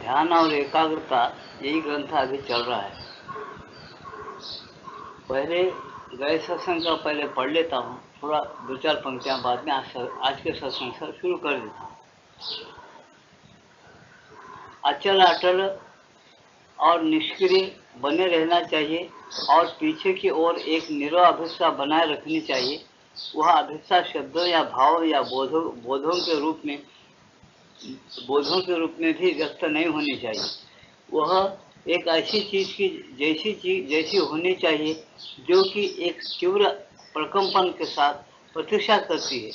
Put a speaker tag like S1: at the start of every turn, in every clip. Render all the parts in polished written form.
S1: ध्यान और एकाग्रता यही ग्रंथ अभी चल रहा है। पहले गए सत्संग का पहले पढ़ लेता हूँ, थोड़ा 2-4 पंक्तियाँ, बाद में आज के सत्संग से शुरू कर देता हूँ। अचल अटल और निष्क्रिय बने रहना चाहिए और पीछे की ओर एक निरव अभिप्सा बनाए रखनी चाहिए। वह अभिप्सा शब्दों या भाव या बोधों के रूप में भी व्यक्त नहीं होनी चाहिए। वह एक ऐसी चीज की जैसी होनी चाहिए जो कि एक तीव्र प्रकंपन के साथ प्रतीक्षा करती है,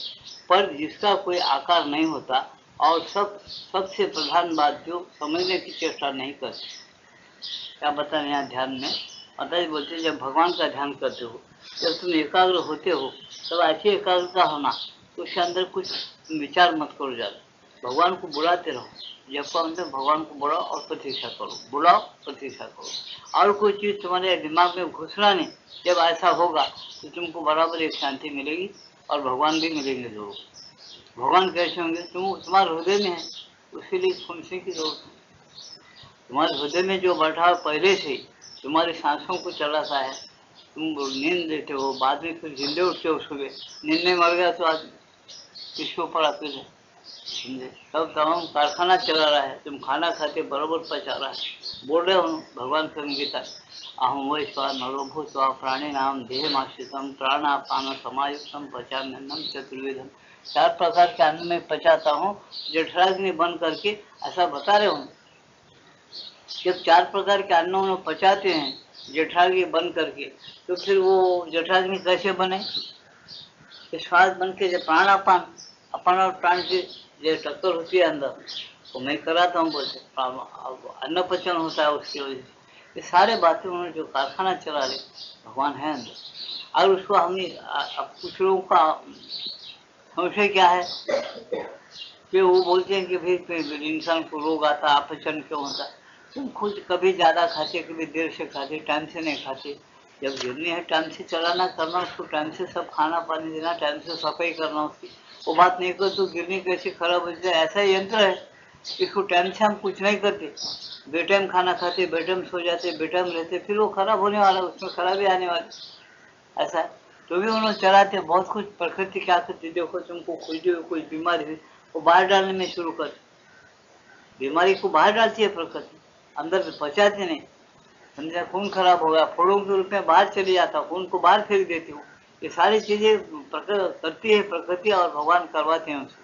S1: पर जिसका कोई आकार नहीं होता, और सबसे प्रधान बात जो समझने की चेष्टा नहीं करती। क्या बताएं यहाँ ध्यान में? माता जी बोलते हैं, जब भगवान का ध्यान करते हो, जब तुम एकाग्र होते हो, तब ऐसी एकाग्रता होना तो उसके अंदर कुछ विचार मत करो ज्यादा, भगवान को बुलाते रहो। जब अंदर भगवान को बुलाओ और प्रतीक्षा करो, बुलाओ प्रतीक्षा करो, और कोई चीज तुम्हारे दिमाग में घुसना नहीं। जब ऐसा होगा तो तुमको बराबर एक शांति मिलेगी और भगवान भी मिलेंगे जरूर। भगवान कैसे होंगे? तुम्हारे हृदय में है, उसके लिए सुनने की जरूरत है। तुम्हारे हृदय में जो बैठा पहले से तुम्हारी सांसों को चलाता है। तुम नींद लेते हो, बाद में फिर जिंदे उठते हो, सुबह नींद में मर गया तो आज किसके ऊपर आते हो? सब तमाम कारखाना चला रहा है, तुम खाना खाते बराबर पचा रहा है। बोल रहे हो भगवान फिल्म गीता, अहम वैश्वा नरो भूत्वा प्राणी नाम देहमाश्रितम प्राणापान समायुक्तम पचाम्यन्नम चतुर्विधम। 4 प्रकार के अन्न में पचाता हूँ, जठराग्नि बंद करके, ऐसा बता रहे हूँ। जब 4 प्रकार के अन्नों में पचाते हैं जठराग्नि बंद करके, तो फिर वो जठराग्नि कैसे बने? श्वास बन के जब प्राणापान, अपन और प्राण की जो टक्कर होती है अंदर, तो मैं कराता हूँ, बोलते अन्न पचन होता है उसकी वजह से। ये सारे बातें उन्होंने जो कारखाना चला रहे, भगवान है अंदर। और उसको हमने कुछ लोगों का संशय क्या है कि वो बोलते हैं कि भाई इंसान को रोग आता, अपचन क्यों होता? तुम खुद कभी ज्यादा खाते, कभी देर से खाते, टाइम से नहीं खाते। जब गिरनी है टाइम से चलाना करना, उसको टाइम से सब खाना पानी देना, टाइम से सफाई करना उसकी। वो बात नहीं कर तो गिरनी कैसे खराब हो जाए? ऐसा यंत्र है, इसको टाइम से हम कुछ नहीं करते, बेटाइम खाना खाते, बेटाइम सो जाते, बेटाइम रहते, फिर वो खराब होने वाला, उसमें खराबी आने वाली। ऐसा है तो भी उन्होंने चलाते बहुत कुछ। प्रकृति क्या करती, देखो तुमको खुजली हुई, कोई बीमारी हुई, वो बाहर डालने में शुरू कर, बीमारी को बाहर डालती है प्रकृति, अंदर से पचाती नहीं। समझा? खून खराब हो गया, फोड़ों के रूप में बाहर चली जाता, खून को बाहर फेंक देती हूँ। ये सारी चीजें करती है प्रकृति और भगवान करवाते हैं उसको।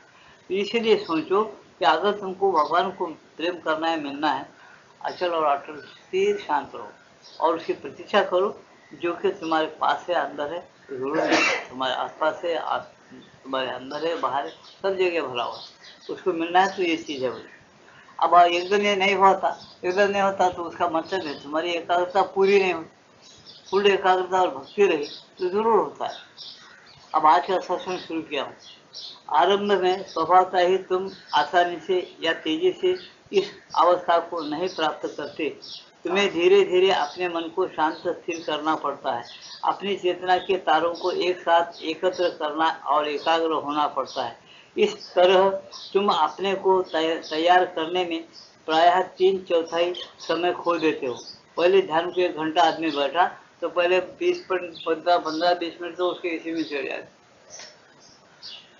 S1: तो इसीलिए सोचो कि अगर तुमको भगवान को प्रेम करना है, मिलना है, अचल और अटल स्थिर शांत रहो और उसकी प्रतीक्षा करो। जो कि तुम्हारे पास है, अंदर है, जरूर तुम्हारे आसपास है, तुम्हारे अंदर है, बाहर है, सब जगह भरा हुआ। उसको मिलना है तो ये चीज है। अब एक दिन ये नहीं होता, एक दिन नहीं होता तो उसका मतलब है तुम्हारी एकाग्रता पूरी नहीं हुई। पूर्ण एकाग्रता और भक्ति रही तो जरूर होता है। अब आज का सत्संग शुरू किया हूँ। आरंभ में स्वभावतः ही तुम आसानी से या तेजी से इस अवस्था को नहीं प्राप्त करते। तुम्हें धीरे धीरे अपने मन को शांत स्थिर करना पड़ता है। अपनी चेतना के तारों को एक साथ एकत्र करना और एकाग्र होना पड़ता है। इस तरह तुम अपने को तैयार करने में प्रायः 3/4 समय खो देते हो। पहले ध्यान को 1 घंटा आदमी बैठा तो पहले 15-20 मिनट तो उसके इसी में चले जाते,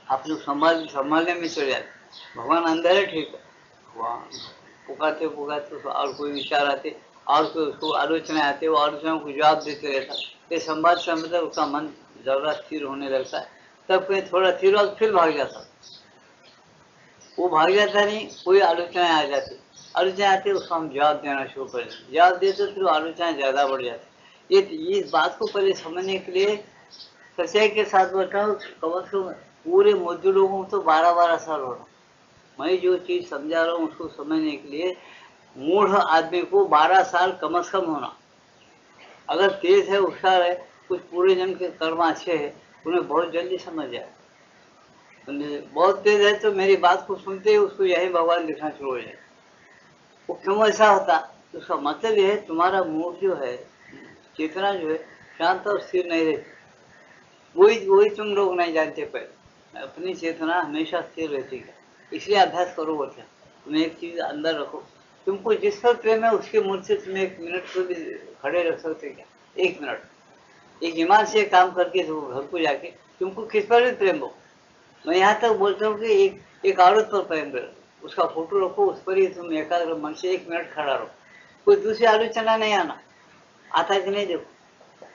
S1: आप लोग संभालने में चले जाते। भगवान अंदर है, ठीक है, वहाँ पुकारते पुकारते और कोई विचार आते और कोई उसको आलोचना आते, वो आलोचना को जवाब देते रहता। ये संवाद से मतलब उसका मन जरा स्थिर होने लगता है। तब कहीं थोड़ा स्थिर और फिर भाग जाता, वो भाग जाता नहीं, कोई आलोचनाएं आ जाती, आलोचना आती है उसको हम जवाब देना शुरू कर देते, जवाब देते फिर आलोचनाएं ज्यादा बढ़ जाती। ये इस बात को पहले समझने के लिए सच्चाई के साथ बताओ, कम से कम पूरे मजदूर लोगों को तो 12-12 साल हो रहा। मैं जो चीज समझा रहा हूँ उसको समझने के लिए मूढ़ आदमी को 12 साल कम से कम होना। अगर तेज है, होशियार है, कुछ पूरे जन के कर्म अच्छे है, उन्हें बहुत जल्दी समझ जाए। बहुत तेज है तो मेरी बात को सुनते ही उसको यही भगवान दिखना शुरू हो जाए। वो क्यों ऐसा होता? तो उसका मतलब ये है तुम्हारा मूड जो है, चेतना जो है, शांत और स्थिर नहीं रहती। वही तुम लोग नहीं जानते। पहले अपनी चेतना हमेशा स्थिर रहती है, इसलिए अभ्यास करो। बोलते तुम एक चीज अंदर रखो, तुमको जिस पर प्रेम है उसके मुझ से तुम 1 मिनट को भी खड़े रह सकते क्या? 1 मिनट एक ईमान से काम करके तो घर को जाके तुमको किस पर भी प्रेम हो। मैं यहाँ तक बोलता हूँ कि एक औरत पर प्रेम करो, उसका फोटो रखो, उस पर ही तुम एकाग्र मन से 1 मिनट खड़ा रहो, कोई दूसरी आलोचना नहीं आना। आता है कि नहीं देखो,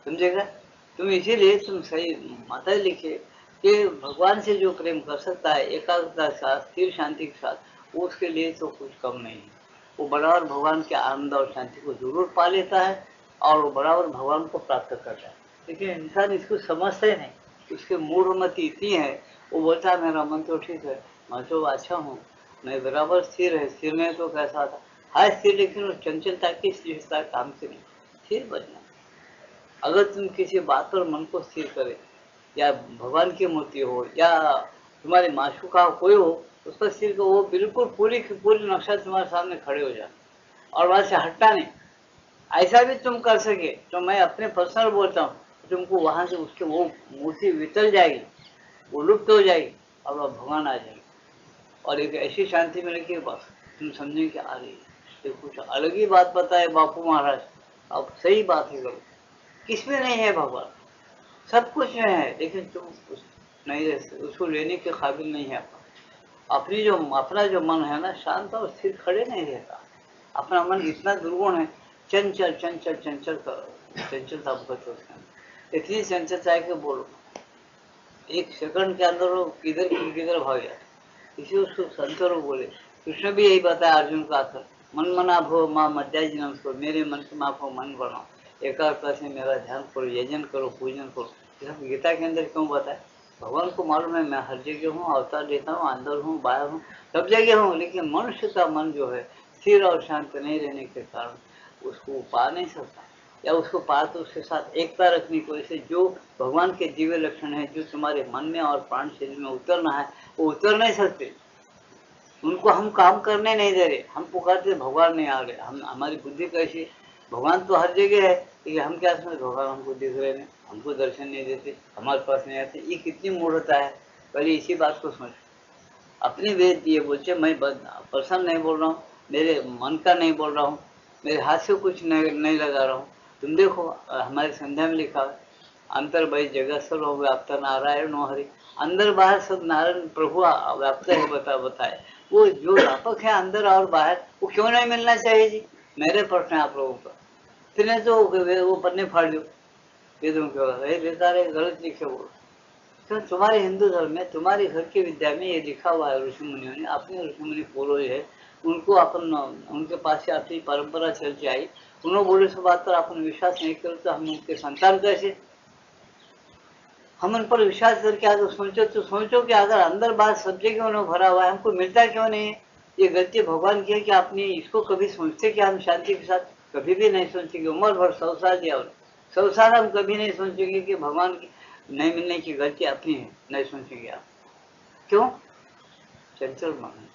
S1: समझेगा? तुम इसीलिए तुम सही माता लिखे कि भगवान से जो प्रेम कर सकता है एकाग्रता के साथ, स्थिर शांति के साथ, वो उसके लिए तो कुछ कम नहीं है। वो बराबर भगवान के आनंद और शांति को जरूर पा लेता है और वो बराबर भगवान को प्राप्त करता है। लेकिन इंसान इसको समझता ही नहीं, उसके मूढ़मति इतनी है, वो बोलता है मेरा मन तो ठीक है, मैं तो अच्छा हूँ, मैं बराबर स्थिर है, स्थिर नहीं तो कैसा था, है स्थिर लेकिन वो चंचलता की स्थिरता काम से नहीं, स्थिर बचना। अगर तुम किसी बात पर मन को स्थिर करे, या भगवान की मूर्ति हो या तुम्हारे माशूका कोई हो, उस पर स्थिर को, वो बिल्कुल पूरी की पूरी नक्शा तुम्हारे सामने खड़े हो जाए और वहां से हटता नहीं। ऐसा भी तुम कर सके तो मैं अपने पर्सनल बोलता हूँ, तुमको वहां से उसके वो मूर्ति विचल जाएगी, वो लुप्त हो जाएगी और वह भगवान आ जाएगी और एक ऐसी शांति मिलेगी बस तुम समझेंगे कि अरे ये कुछ अलग ही बात बताए बापू महाराज। अब सही बात है, करो किसमें नहीं है भगवान, सब कुछ में है, लेकिन तुम नहीं रहते, उसको लेने के काबिल नहीं है। अपनी जो अपना जो मन है ना, शांत और स्थिर खड़े नहीं रहता। अपना मन इतना दुर्गुण है, चंचल चंचल चंचल चंचलता बहुत होता है, इतनी चंचलता है कि बोलो 1 सेकंड के अंदर वो किधर किधर भाग जाता। इसी उसको संतों बोले, कृष्ण भी यही बताया अर्जुन का आखिर, मन मना भो माँ मध्याजिनम को, मेरे मन के माँ को मन बनाओ, एकाग्रता से मेरा ध्यान करो, यजन करो, पूजन करो। ये सब गीता के अंदर क्यों बताया? भगवान को मालूम है मैं हर जगह हूँ, अवतार लेता हूँ, अंदर हूँ बाहर हूँ, सब जगह हूँ, लेकिन मनुष्य का मन जो है स्थिर और शांत नहीं रहने के कारण उसको पा नहीं सकता, या उसको पा तो उसके साथ एकता रखनी को, ऐसे जो भगवान के दिव्य लक्षण है जो तुम्हारे मन में और प्राण शरीर में उतरना है वो उतर नहीं सकते। उनको हम काम करने नहीं दे रहे, हम पुकारते भगवान नहीं आ रहे, हम हमारी बुद्धि कैसी, भगवान तो हर जगह है, लेकिन हम क्या समझ भगवान हमको दिख रहे नहीं, हमको दर्शन नहीं देते, हमारे पास नहीं आते, ये कितनी मूढ़ता है। पहले इसी बात को समझ। अपनी वेद ये बोलते मैं पर्सन नहीं बोल रहा हूँ, मेरे मन का नहीं बोल रहा हूँ, मेरे हाथ से कुछ नहीं लगा रहा हूँ। तुम देखो हमारे संध्या में लिखा है, अंतर बही जगत सर्व व्याप्त नारायण हरि, अंदर बाहर सब नारायण प्रभु व्याप्त है, बताए वो जो व्यापक है अंदर और बाहर, वो क्यों नहीं मिलना चाहिए जी? मेरे प्रश्न है आप लोगों का। फिर नहीं तो वो पन्ने फाड़ दो, वेदों के बेकार है, गलत लिखे बोलो। तो तुम्हारे हिंदू धर्म में तुम्हारे घर की विद्या में ये लिखा हुआ है, ऋषि मुनियों ने, अपने ऋषि मुनि पूर्वज है, उनको अपन उनके पास से अपनी परंपरा चलती आई, उन्होंने बोले सब बात पर अपन विश्वास नहीं करो तो हम उनके संतान कैसे? हम उन पर विश्वास करके अगर सोचो तो सोचो कि अगर अंदर बात सब जगह उन्होंने भरा हुआ है, हमको मिलता क्यों नहीं है? ये गलती भगवान की है कि आपने इसको कभी सोचते कि हम शांति के साथ कभी भी नहीं सोचेंगे, उम्र भर 100 साल दिया और 100 साल हम कभी नहीं सोचेंगे कि भगवान की नहीं मिलने की गलती अपनी है, नहीं सोचेंगे आप। क्यों? चंचल मन है,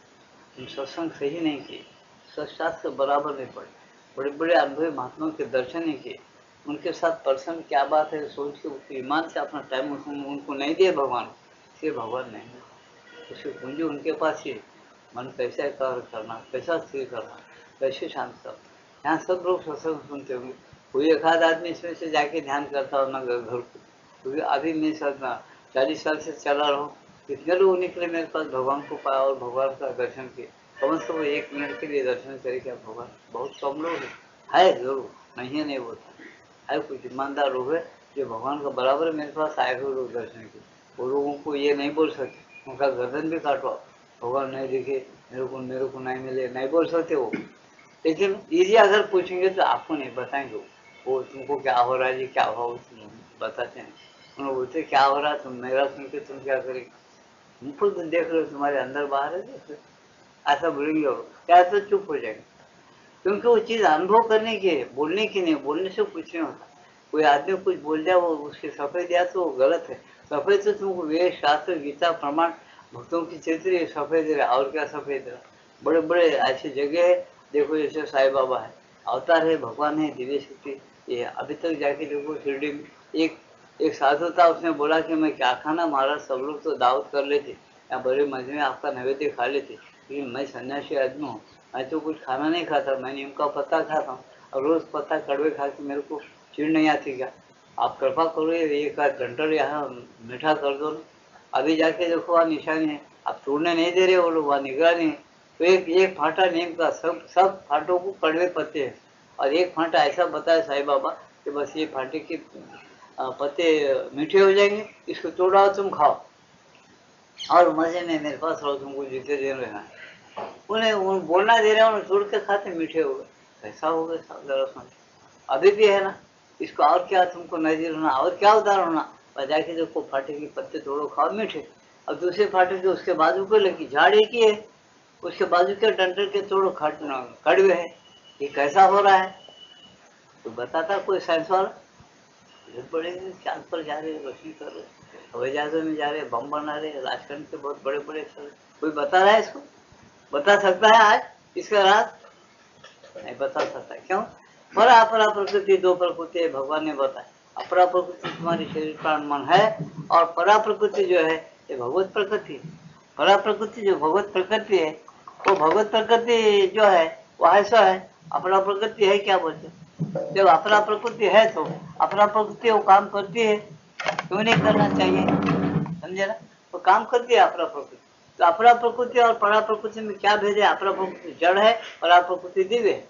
S1: तुम सत्संग सही नहीं किए, सत्शास्त्र बराबर नहीं पढ़े, बड़े बड़े अनुभवी महात्माओं के दर्शन नहीं किए, उनके साथ पर्सन क्या बात है सोच के उसके ईमान से अपना टाइम उनको नहीं दिए भगवान, इसलिए भगवान नहीं है। उसकी पूंजी उनके पास ही, मन कैसे एकाग्र करना, कैसा स्थिर करना, कैसे शांत करना। यहाँ सब लोग सत्संग सुनते होंगे, कोई एक आध आदमी इसमें से जाके ध्यान करता हो ना घर को, क्योंकि अभी मैं 40 साल से चला रहा हूँ, कितने लोग निकले मेरे पास भगवान को पाया और भगवान का दर्शन किए, कम से कम 1 मिनट के लिए दर्शन करे क्या भगवान? बहुत कम लोग है जरूर, नहीं है नहीं बोलता है, कुछ ईमानदार लोग है जो भगवान का बराबर मेरे पास आए हुए लोग दर्शन किए। वो लोगों को ये नहीं बोल सकते, उनका गर्दन भी काटो, भगवान नहीं दिखे, मेरे को नहीं मिले, नहीं बोल सकते वो। लेकिन ये अगर पूछेंगे तो आपको नहीं बताएंगे वो तुमको क्या हो रहा है जी, क्या हुआ, वो तुम बताते हैं। उन्होंने बोलते क्या हो रहा है, तुम मेरा सुन के तुम क्या करेंगे, तुम खुद देख रहे हो, तुम्हारे अंदर बाहर है, देख रहे, ऐसा बोलेंगे और क्या तो चुप हो जाएंगे, क्योंकि वो चीज़ अनुभव करने की है, बोलने की नहीं, बोलने से कुछ नहीं होता। कोई आदमी कुछ बोल दिया वो उसकी सफेद दिया तो वो गलत है, सफेद तो तुमको वेद शास्त्र गीता प्रमाण भक्तों की चरित्र ये सफेद है, और क्या सफेद है? बड़े बड़े ऐसी जगह है, देखो जैसे साईं बाबा है, अवतार है, भगवान है, दिव्य शक्ति, ये अभी तक जाके देखो शिरडी में एक साधु था, उसने बोला कि मैं क्या खाना, महाराज सब लोग तो दावत कर लेते, या बड़े मजे में आपका नैवेद्य खा लेते, कि मैं सन्यासी आदमी हूँ, मैं तो कुछ खाना नहीं खाता, मैं नीम का पत्ता खाता हूँ और रोज पत्ता कड़वे खा के मेरे को चिढ़ नहीं आती क्या? आप कृपा करो ये एक आध डंडल यहाँ मीठा कर दो ना। अभी जाके देखो वहाँ निशानी है, आप तोड़ने नहीं दे रहे वो लोग, वहाँ निगरानी है। तो एक एक फांटा नीम का, सब सब फांटों को कड़वे पत्ते हैं और एक फांटा ऐसा बताया साईं बाबा कि बस ये फांटे के पत्ते मीठे हो जाएंगे, इसको तोड़ाओ तुम खाओ और मजे में मेरे पास रहो, तुमको जीते दिन रहना। उन्हें बोलना दे रहे हैं, उन्हें तोड़ के खाते मीठे हो गए। ऐसा हो गया साहब, जरा समझ। अभी भी है ना, इसको और क्या तुमको नजर होना और क्या उदाहरण होना, बजा के देखो फाटे के पत्ते तोड़ो खाओ मीठे। अब दूसरे फाटे के उसके बाजू को लगी, झाड़ एक ही है, उसके बाजू के डंडल के तोड़ो कड़वे है। ये कैसा हो रहा है? तो बताता कोई साइंस वाला। बड़े चांद पर जा रहे, रोशनी कर रहे, हवाई जहाजों में जा रहे, बम बना रहे, राजकारण के बहुत बड़े बड़े चल। कोई बता रहा है इसको? बता सकता है आज इसका राज? नहीं बता सकता। क्यों? परा अपरा प्रकृति दो प्रकृति है, भगवान ने बताया। अपरा प्रकृति तुम्हारी शरीर प्राण मन है और परा प्रकृति जो है ये भगवत प्रकृति। परा प्रकृति जो भगवत प्रकृति है, वो भगवत प्रकृति जो है वो ऐसा है। अपरा प्रकृति है क्या बोलते? जब अपरा प्रकृति है तो अपरा प्रकृति वो काम करती है, क्यों नहीं करना चाहिए? समझे ना? वो काम करती है अपरा प्रकृति। तो अपरा प्रकृति और परा प्रकृति में क्या भेद है? अपरा प्रकृति जड़ है, परा प्रकृति दिव्य है।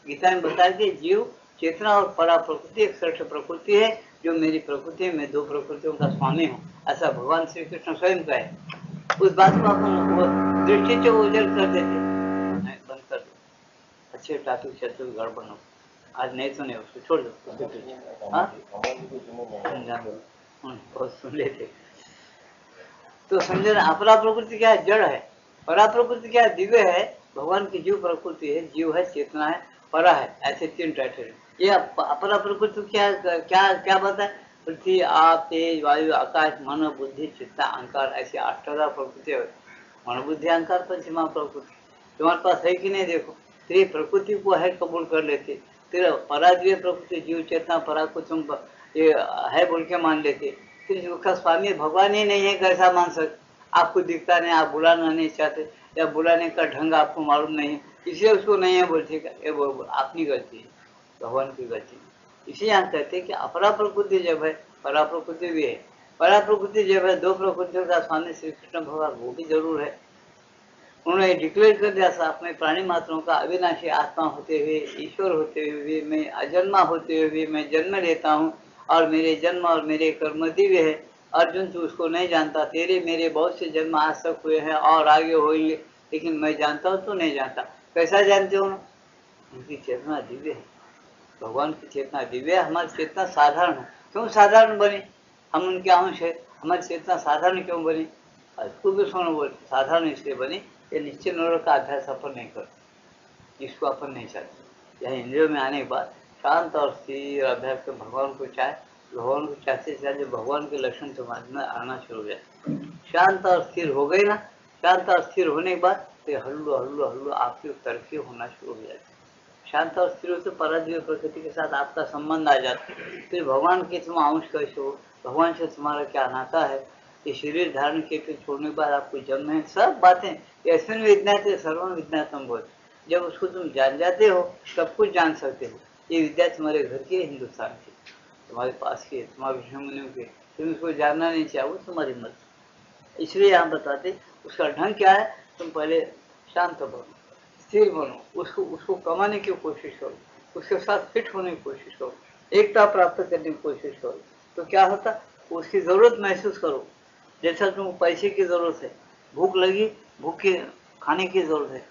S1: गीता में बताया कि जीव चेतना और परा प्रकृति एक श्रेष्ठ प्रकृति है, जो मेरी प्रकृति है, मैं दो प्रकृतियों का स्वामी हूँ, ऐसा भगवान श्री कृष्ण स्वयं का है। उस बात को अपन दृष्टि से उजल कर देते, नहीं बंद कर दो, अच्छे टॉपिक चलते गड़बड़ न, आज नहीं सुने उसको छोड़ दो। हाँ बहुत सुन लेते। तो समझे ना, अपरा प्रकृति क्या है? जड़ है। परा प्रकृति क्या है? दिव्य है। भगवान की जीव प्रकृति है, जीव है, चेतना है, परा है, ऐसे तीन टाइटल है। ये अपरा प्रकृति क्या क्या क्या बताए? पृथ्वी आप तेज वायु आकाश मन बुद्धि चित्ता अहंकार, ऐसे अष्टादश प्रकृति है। मन बुद्धि अहंकार पंचमा प्रकृति तुम्हारे पास है कि नहीं? देखो तेरी प्रकृति को है कबूल कर लेते, तेरा पराजय प्रकृति जीव चेतना परा को तुम ये है बोल के मान लेते, फिर उसका स्वामी भगवान ही नहीं है कैसा मान सकते? आपको दिखता नहीं, आप बुलाना नहीं चाहते या बुलाने का ढंग आपको मालूम नहीं है, इसलिए उसको नहीं है बोलते। ये अपनी गलती है, भगवान की गलती। इसी यहाँ कहते हैं कि अपरा प्रकृति जब है परा प्रकृति भी है। परा प्रकृति जब है, दो प्रकृतियों का स्वामी श्री कृष्ण भगवान वो भी जरूर है। उन्होंने डिक्लेयर कर दिया साफ में, प्राणी मात्रों का अविनाशी आत्मा होते हुए, ईश्वर होते हुए, मैं अजन्मा होते हुए मैं जन्म लेता हूँ और मेरे जन्म और मेरे कर्म दिव्य है। अर्जुन तू उसको नहीं जानता, तेरे मेरे बहुत से जन्म आज तक हुए हैं और आगे होंगे, लेकिन मैं जानता हूँ, तू नहीं जानता। कैसा जानते हो? उनकी चेतना दिव्य है, भगवान की चेतना दिव्य है, हमारी चेतना साधारण है। क्यों साधारण बनी? हम उनके अंश है, हमारी चेतना साधारण क्यों बनी? उसको भी सुनो बोल, साधारण इसलिए बनी, ये निश्चय नोर का अभ्यास अपन नहीं करते, इसको अपन नहीं चाहते। यह इंद्रियों में आने के बाद शांत और स्थिर अभ्यास कर भगवान को चाहे, भगवान को चाहते चाहते भगवान के लक्षण समाज में आना शुरू हो जाए। शांत और स्थिर हो गई ना, शांत और स्थिर होने के बाद तो हल्लू हल्लू हल्लू आपकी तरक्की होना शुरू हो जाती। शांत और स्थिर हो तो पराजय प्रकृति के साथ आपका संबंध आ जाता है। फिर भगवान के तुम अंश कैसे हो, भगवान से तुम्हारा क्या नाता है, ये शरीर धारण के फिर छोड़ने के बाद आपको जन्म है, सब बातें ऐसे विज्ञाते सर्वम विज्ञातम बोल। जब उसको तुम जान जाते हो सब कुछ जान सकते हो। ये विद्या तुम्हारे घर की है, हिंदुस्तान की, तुम्हारे पास की है, तुम्हारे ऋषि मुनियों की। तुम उसको जानना नहीं चाहो, तुम्हारी मत। इसलिए यहाँ बताते उसका ढंग क्या है, तुम पहले शांत बनो, स्थिर बनो, उसको उसको कमाने की कोशिश करो, उसके साथ फिट होने की कोशिश करो, एकता प्राप्त करने की कोशिश करो। तो क्या होता, उसकी जरूरत महसूस करो। जैसा तुमको पैसे की जरूरत है, भूख लगी, भूख की खाने की जरूरत है,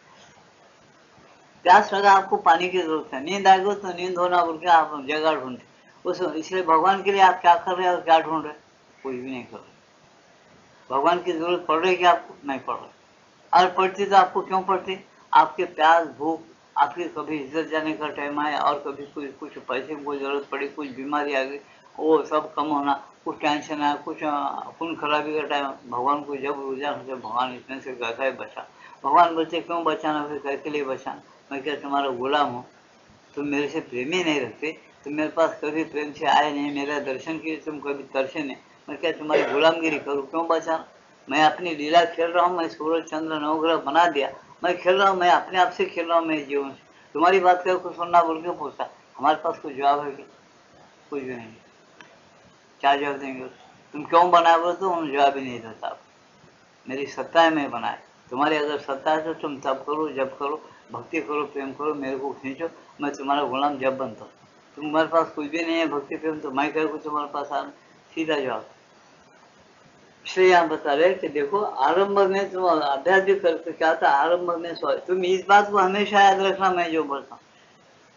S1: प्यास लगा आपको पानी की जरूरत है, नींद आ गई तो नींद होना बोल के आप जगह ढूंढते उस। इसलिए भगवान के लिए आप क्या कर रहे हैं और क्या ढूंढ रहे हैं? कुछ भी नहीं कर रहे। भगवान की जरूरत पड़ रही है कि आपको? नहीं पड़ रही। और पड़ती तो आपको क्यों पड़ती? आपके प्यास भूख, आपकी कभी इज्जत जाने का टाइम आया और कभी कुछ पैसे की जरूरत पड़ी, कुछ बीमारी आ गई, वो सब कम होना, कुछ टेंशन आया, कुछ खून खराबी का टाइम, भगवान को जब रुझान हो, भगवान इतने से कैसा है बचा। भगवान बोलते क्यों बचाना, फिर कैसे लिए बचाना? मैं क्या तुम्हारा गुलाम हूँ? तुम मेरे से प्रेम ही नहीं रखते, तुम मेरे पास कभी प्रेम से आए नहीं, मेरा दर्शन किए तुम कभी तरसे नहीं, मैं क्या तुम्हारी गुलामगिरी करूँ? क्यों बचाना? मैं अपनी लीला खेल रहा हूँ, मैं सूरज चंद्र नवग्रह बना दिया मैं खेल रहा हूँ, मैं अपने आप से खेल रहा हूँ, मैं जीवन से। तुम्हारी बात कर कुछ सुनना बोल के पूछता, हमारे पास कुछ जवाब है क्या? कुछ भी नहीं। क्या जवाब देंगे उसको? तुम क्यों बनाए बोले तो उन्हें जवाब ही नहीं देता। मेरी सत्ता है, मैं बनाए। तुम्हारी अगर सत्ता है तो तुम तब करो, जब करो, भक्ति करो, प्रेम करो, मेरे को खींचो, मैं तुम्हारा गुलाम जब बनता हूँ। तुम्हारे पास कुछ भी नहीं है भक्ति प्रेम, तो मैं कह तुम्हारे पास आना, सीधा जवाब। इसलिए यहाँ बता रहे कि देखो, आरंभ में तुम अभ्यास भी करके क्या था, आरंभ में तुम इस बात को हमेशा याद रखना, मैं जो बोलता हूँ,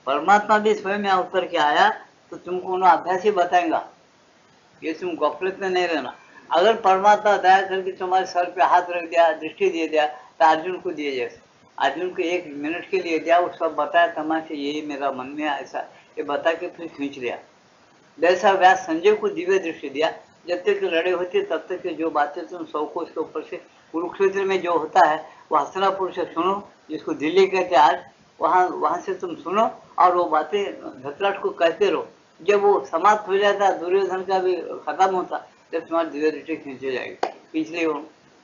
S1: परमात्मा भी स्वयं यहाँ उतर के आया तो तुमको उन्होंने अभ्यास ही बताएंगा। ये तुम गफलत में नहीं रहना। अगर परमात्मा दया करके तुम्हारे सर पे हाथ रख दिया, दृष्टि दे दिया, तो अर्जुन को दिए जैसे अर्जुन को 1 मिनट के लिए दिया, वो सब बताया तमाशे, यही मेरा मन में ऐसा, ये बता के फिर खींच लिया। जैसा व्यास संजय को दिव्य दृष्टि दिया, जब तक लड़े होते तब तक जो बातें तुम 100 कोस के ऊपर से कुरुक्षेत्र में जो होता है वो हस्तिनापुर से सुनो, जिसको दिल्ली कहते हैं आज, वहां से तुम सुनो और वो बातें धतराष्ट्र को कहते रहो। जब वो समाप्त हो जाता, दुर्योधन का भी खत्म होता, जब तुम्हारी दिव्य दृष्टि खींची जाएगी, पिछले हो।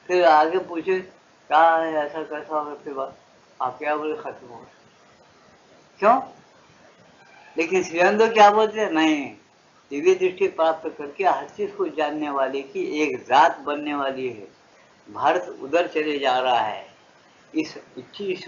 S1: फिर आगे पूछे क्या है, ऐसा कैसा होगा, फिर बात आप क्या बोले, खत्म हो। क्यों? लेकिन श्रीअंदो क्या बोलते हैं, नहीं, दिव्य दृष्टि प्राप्त करके हर चीज को जानने वाले की एक जात बनने वाली है। भारत उधर चले जा रहा है। इस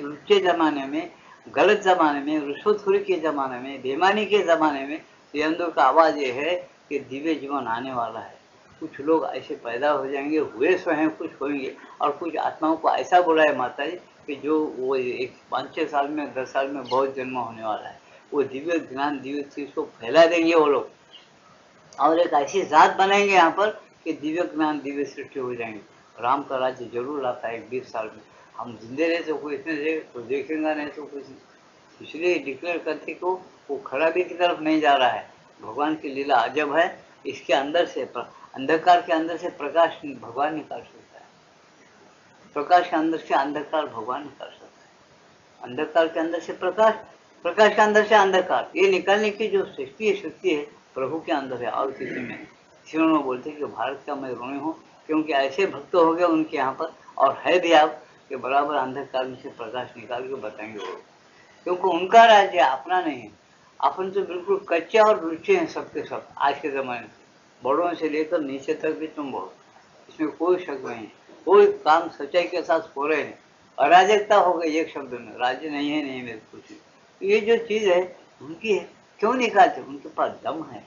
S1: लुच्चे जमाने में, गलत जमाने में, रुश्वतखोरी के जमाने में, बेईमानी के जमाने में श्रीअंदो का आवाज ये है कि दिव्य जीवन आने वाला है। कुछ लोग ऐसे पैदा हो जाएंगे, हुए सो हैं, कुछ होंगे, और कुछ आत्माओं को ऐसा बोला है माता जी कि जो वो 5-6 साल में, 10 साल में बहुत जन्म होने वाला है। वो दिव्य ज्ञान, दिव्य चीज को फैला देंगे वो लोग, और एक ऐसी जात बनाएंगे यहाँ पर कि दिव्य ज्ञान, दिव्य सृष्टि हो जाएंगे। राम का राज्य जरूर आता है 20 साल में। हम जिंदे रहे तो कोई इतने तो देखेंगे नहीं तो कुछ नहीं। इसलिए डिक्लेयर करते को वो खराबी की तरफ नहीं जा रहा है। भगवान की लीला अजब है। इसके अंदर से अंधकार के अंदर से प्रकाश भगवान निकाल सकता है, प्रकाश के अंदर से अंधकार भगवान निकाल सकता है, अंधकार के अंदर से प्रकाश, प्रकाश के अंदर से अंधकार, ये निकालने की जो शक्ति है प्रभु के अंदर है और किसी में। इसी उन्होंने बोलते कि भारत का मैं ऋणी हूँ, क्योंकि ऐसे भक्त हो गए उनके यहाँ पर, और है भी आप कि बराबर अंधकार में से प्रकाश निकाल के बताएंगे वो, क्योंकि उनका राज्य अपना नहीं है। अपन तो बिल्कुल कच्चे और लुच्चे हैं सबके सब आज के जमाने में, बड़ों से लेकर नीचे तक भी तुम बहुत, इसमें कोई शक नहीं है। कोई काम सच्चाई के साथ हो रहे हैं, अराजकता हो गई एक शब्द में, राज्य नहीं है, नहीं मेरे कुछ। ये जो चीज है उनकी है, क्यों निकालते? उनके पास दम है,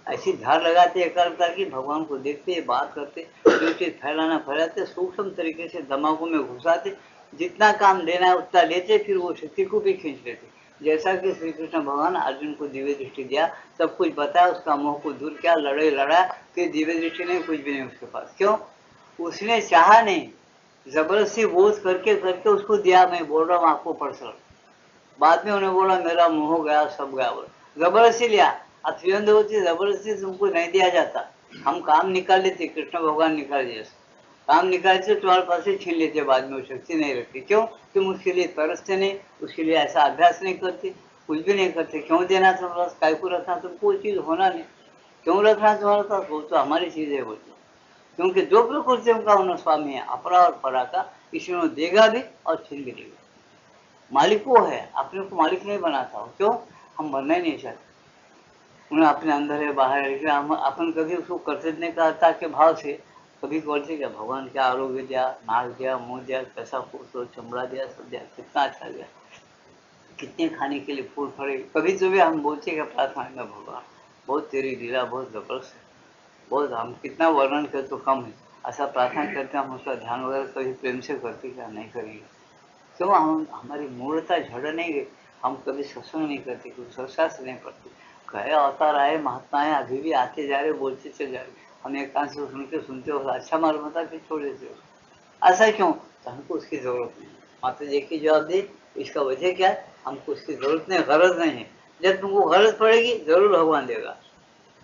S1: ऐसी धार लगाते एकता की, भगवान को देखते, बात करते, जो चीज फैलाना फैलाते, सूक्ष्म तरीके से दिमागों में घुसाते, जितना काम लेना है उतना लेते, फिर वो शक्ति को भी खींच लेते। जैसा कि श्री कृष्ण भगवान अर्जुन को दिव्य दृष्टि दिया, सब कुछ बताया, उसका मोह को दूर किया, लड़ा, फिर दिव्य दृष्टि नहीं, कुछ भी नहीं उसके पास। क्यों? उसने चाहा नहीं, जबरदस्ती बोझ करके करके उसको दिया। मैं बोल रहा हूँ आपको पर्सनल, बाद में उन्हें बोला मेरा मुंह गया, सब गया, बोला जबरदस्ती लिया। अब श्रीअंद होती जबरदस्ती तुमको नहीं दिया जाता, हम काम निकाल लेते, कृष्ण भगवान निकाल दिए, काम निकालते तुम्हारे पास से छीन लेते, बाद में वो शक्ति नहीं रखती। क्यों? तुम उसके लिए तरसते नहीं, उसके लिए ऐसा अभ्यास नहीं करते, कुछ भी नहीं करते। क्यों देना तुम्हारे पास, काय को रखना, तुमको कोई चीज होना नहीं, क्यों रखना तुम्हारे पास? वो तो हमारी चीज है, बोलते, क्योंकि जो प्रकृति का उन्होंने स्वामी है, अपरा और परा का, इसी उन्होंने देगा भी और छीन भी देगा। मालिक वो है, अपने को मालिक नहीं बनाता हो। क्यों? हम बनना ही नहीं चाहते, उन्हें अपने अंदर है, बाहर है, हम अपन कभी उसको कर्तव्य नहीं करता के भाव से कभी बोलते क्या भगवान क्या आरोग्य दिया, नाक दिया, मुंह दिया, कैसा खूबसूरत चमड़ा दिया, सब दिया, कितना अच्छा दिया, कितने खाने के लिए फूल फड़े, कभी तो भी हम बोलते क्या प्रार्थना में भगवान बहुत तेरी लीला बहुत जबरदस्त है, बहुत, हम कितना वर्णन कर तो कम है, ऐसा प्रार्थना करते हम उसका ध्यान वगैरह कभी प्रेम से करते क्या नहीं करेंगे। क्यों? हम हमारी मूर्ता झड़ नहीं गई, हम कभी सत्संग नहीं करते, कुछ शास्त्र नहीं पढ़ते, गए अवतार आए, महात्माएं अभी भी आते जा रहे, बोलते चले जा रहे, हम एक कान से सुनते हो, अच्छा मालूम होता फिर छोड़ देते हो। ऐसा क्यों? तो हमको उसकी जरूरत नहीं। माता जी की जवाब दी, इसका वजह क्या है? हमको उसकी जरूरत नहीं, गरज नहीं है। जब तुमको गरज पड़ेगी जरूर भगवान देगा,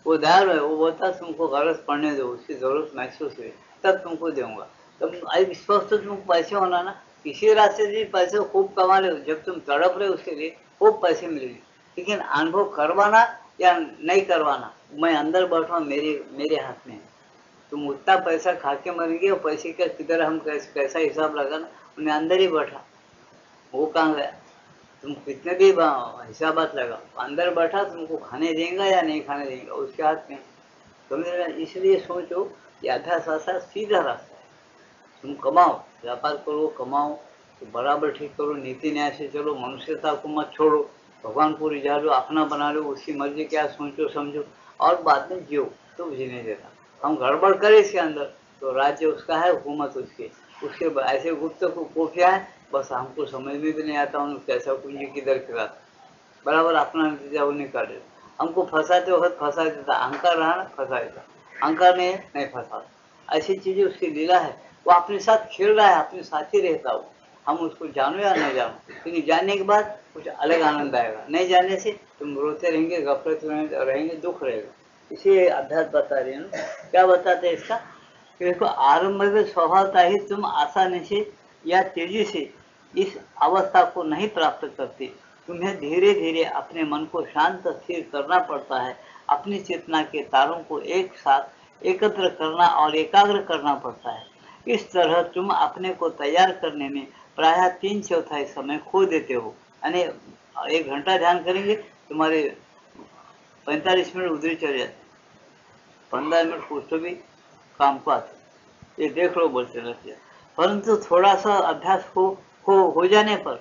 S1: वो दयालु है, वो बोलता तुमको गरज पड़ने दो, उसकी जरूरत महसूस हुई तब तुमको दूंगा। तब स्पष्ट तो तुमको पैसे होना ना, किसी रास्ते से पैसे खूब कमा ले, जब तुम तड़प रहे उसके लिए खूब पैसे मिलेंगे, लेकिन अनुभव करवाना या नहीं करवाना, मैं अंदर बैठा, मेरे हाथ में है। तुम उतना पैसा खा के मरेंगे और पैसे का किधर हम कैसा हिसाब लगाना, उन्हें अंदर ही बैठा, वो कहाँ गया? तुम कितने भी हिसाबात लगाओ, अंदर बैठा तुमको खाने देगा या नहीं खाने देगा उसके हाथ में। समझ रहे हैं? इसलिए सोचो कि अभ्यास आसा सीधा रास्ता है। तुम कमाओ, व्यापार करो, कमाओ तो बराबर ठीक करो, नीति न्याय से चलो, मनुष्यता को मत छोड़ो, भगवान को रिझा लो, अपना बना लो, उसकी मर्जी क्या सोचो समझो, और बाद में जियो तो जीने देता। हम गड़बड़ करें इसके अंदर तो राज्य उसका है, हुकूमत उसकी, उसके ऐसे गुप्त खुफिया है, बस हमको समझ में भी नहीं आता उन्होंने कैसा कुंजी किधर खिलाता, बराबर अपना नतीजा वो निकाल देता। हमको फंसाते वक्त फंसा देता, अहंकार रहा ना फंसा देता, अहंकार नहीं फंसा। ऐसी चीजें उसकी लीला है, वो अपने साथ खेल रहा है, अपने साथ ही रहता हो, हम उसको जानो या नहीं जानो, लेकिन जानने के बाद कुछ अलग आनंद आएगा, नहीं जानने से तुम रोते रहेंगे, गफलत रहेंगे, दुख रहेगा। इसे अभ्यास बता रही है ना। क्या बताते हैं इसका? कि देखो, आरंभ में स्वभावता ही तुम आसानी से या तेजी से इस अवस्था को नहीं प्राप्त करते। तुम्हें धीरे धीरे अपने मन को शांत स्थिर करना पड़ता है, अपनी चेतना के तारों को एक साथ एकत्र करना और एकाग्र करना पड़ता है। इस तरह तुम अपने को तैयार करने में प्रायः 3/4 समय खो देते हो। यानी 1 घंटा ध्यान करेंगे, तुम्हारे 45 मिनट उधर ही चले जाते, 15 मिनट कुछ तो भी काम को आते, ये देख लो बोलते रहते हैं। परंतु थोड़ा सा अभ्यास हो जाने पर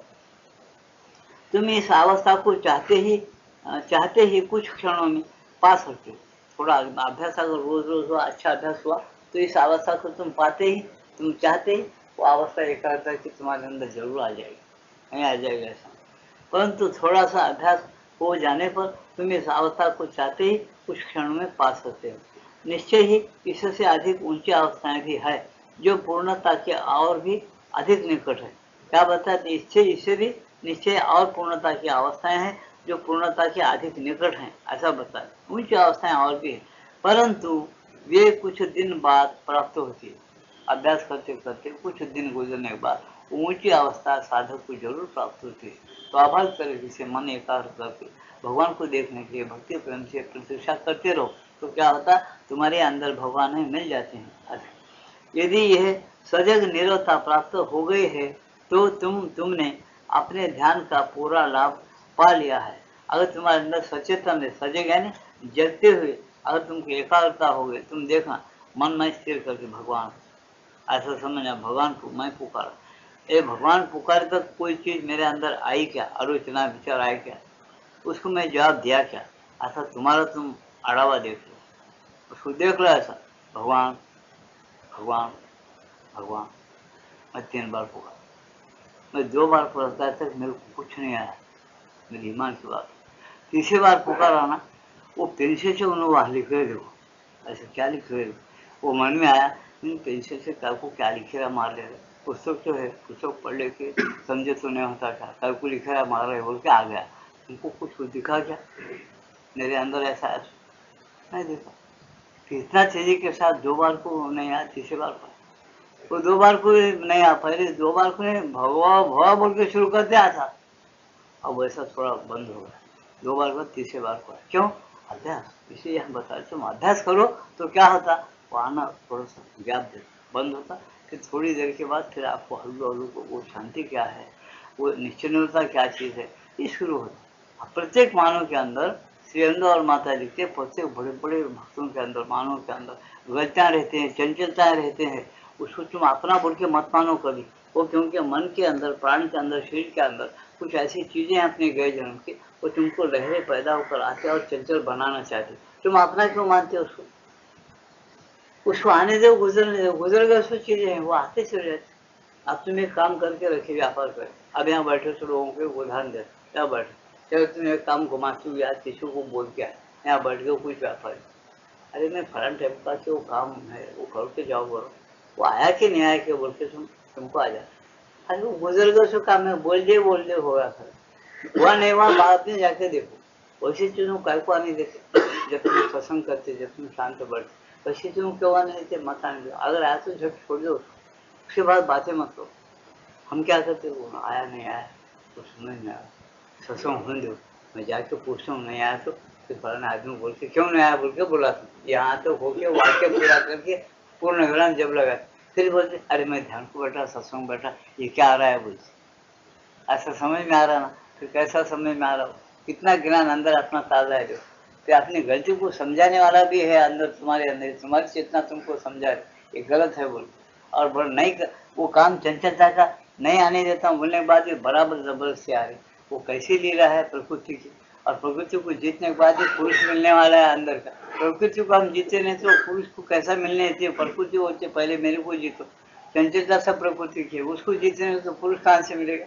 S1: तुम इस अवस्था को चाहते ही कुछ क्षणों में पा सकते हो। थोड़ा अभ्यास अगर रोज रोज हुआ, अच्छा अभ्यास हुआ, तो इस अवस्था को तुम पाते ही, तुम चाहते ही वो अवस्था एकाग्रता की तुम्हारे अंदर जरूर आ जाएगी, नहीं आ जाएगा ऐसा। परंतु थोड़ा सा अभ्यास हो जाने पर तुम इस अवस्था को चाहते ही कुछ क्षणों में पा सकते हो। निश्चय ही इससे अधिक ऊंची अवस्थाएं भी है जो पूर्णता के और भी अधिक निकट है। क्या बताते? इससे भी निश्चय और पूर्णता की अवस्थाएं हैं जो पूर्णता के अधिक निकट हैं, ऐसा बताए। ऊंची अवस्थाएं और भी है, परंतु वे कुछ दिन बाद प्राप्त होती है। अभ्यास करते करते कुछ दिन गुजरने के बाद ऊंची अवस्था साधक को जरूर प्राप्त होती है। स्वाभाविक तरीके से मन एकाग्र करके भगवान को देखने के लिए भक्ति प्रेम से प्रतीक्षा करते रहो तो क्या होता, तुम्हारे अंदर भगवान है मिल जाते हैं। यदि यह सजग निरवता प्राप्त हो गई है तो तुमने अपने ध्यान का पूरा लाभ पा लिया है। अगर तुम्हारे अंदर सचेतन है, सजग यानी जगते हुए अगर तुमको एकाग्रता हो गई, तुम देखना मन में स्थिर करके भगवान ऐसा समझना, भगवान को मैं पुकारा, ये भगवान पुकारे तक कोई चीज मेरे अंदर आई क्या, आलोचना विचार आए क्या, उसको मैं जवाब दिया क्या, ऐसा तुम्हारा तुम अड़ावा देख लो, उसको देख लो ऐसा, भगवान भगवान भगवान। मैं 3 बार पुकारा, मैं 2 बार पुकारता तक मेरे को कुछ नहीं आया, मेरी ईमान की बात। तीसरी बार पुकारा ना, वो पेंसिल से उन्होंने वहाँ लिख रहे, देखो ऐसे क्या लिख रहे, वो मन में आया, पेंसिल से कल को क्या लिखे रहा मार ले रहे, पुस्तक तो है, पुस्तक पढ़ लेके समझे तो नहीं होता क्या, कल को लिखा रहा मार रहे बोल के आ गया, उनको कुछ दिखा क्या मेरे अंदर, ऐसा नहीं देखा। इतना तेजी के साथ 2 बार को नहीं आया, तीसरी बार को वो 2 बार को नहीं आ, पहले 2 बार को नहीं भगवा भवा बोल के शुरू कर दिया था, अब वैसा थोड़ा बंद हो गया, 2 बार को तीसरी बार को। क्यों? अभ्यास। इसलिए हम बता रहे तुम अभ्यास करो तो क्या होता, वो आना थोड़ा सा गैप दे बंद होता, फिर थोड़ी देर के बाद फिर आपको हल्लू हल्लू को वो शांति क्या है, वो निश्चिन्नता क्या चीज़ है, ये शुरू होता। प्रत्येक मानव के अंदर श्री अंद और माता लिखते, प्रत्येक बड़े बड़े भक्तों के अंदर, मानव के अंदर गलतियाँ रहते हैं, चंचलताएँ रहते हैं, उसको तुम अपना बोल के मत मानो कभी, वो क्योंकि मन के अंदर, प्राण के अंदर, शरीर के अंदर कुछ ऐसी चीजें अपने गए जन्म की, वो तुमको लहरें पैदा होकर आते और चंचल बनाना चाहते, तुम अपना क्यों मानते हो उसको? उसको आने दो, गुजरने दो, गुजर गए उसको चीजें हैं, वो आते चले जाते। अब तुम एक काम करके रखे, व्यापार करे, अब यहाँ बैठे तो लोगों को उदाहरण दे, यहाँ बैठे चलो तुम एक काम घुमाती हुई आज किसी को बोल के यहाँ बैठ के कुछ व्यापार, अरे मैं फलान टाइम का वो काम है वो करके जाओ, बोलो वो आया कि नहीं आया कि बोल के तुमको आ जाए, अरे वो गुजर गए उसको काम है, बोल दे होगा सर, हुआ नहीं हुआ बाद में जाके देखो। वैसी चीजों काय को आने देते, जब तुम सत्संग करते, जब तुम शांत बैठते, वैसी चीजों क्यों आने देते, मत आने दो। अगर आया तो झट छोड़ दो, उसके बाद बातें मत करो। हम क्या करते, वो आया नहीं आया तो समझ नहीं आया, सत्संग होने दो, मैं जाके पूछता हूँ नहीं आया तो फिर फलाना आदमी बोल के क्यों नहीं आया बोल के बुला, यहाँ तो होके वाक्य पूरा करके पूर्ण विराम जब लगा फिर बोलते अरे मैं ध्यान को बैठा, सत्संग बैठा, ये क्या आ रहा है बोलते, ऐसा समझ में आ रहा ना, फिर कैसा समझ में आ रहा हो, कितना ज्ञान अंदर अपना ताज़ा है जो, फिर अपनी गलती को समझाने वाला भी है अंदर, तुम्हारे अंदर तुम्हारी चेतना तुमको समझा ये गलत है बोल, और बोल नहीं वो काम चंचलता का नहीं आने देता हूँ बोलने के बाद भी बराबर जबरदस्ती आ रही, वो कैसे ले रहा है प्रकृति की, और प्रकृति को जीतने के बाद ही पुरुष मिलने वाला है अंदर का। प्रकृति को हम जीते नहीं तो पुरुष को कैसा मिलने देते, प्रकृति होते पहले मेरे को जीतो, चंचलता सब प्रकृति की, उसको जीतने तो पुरुष कहाँ से मिलेगा,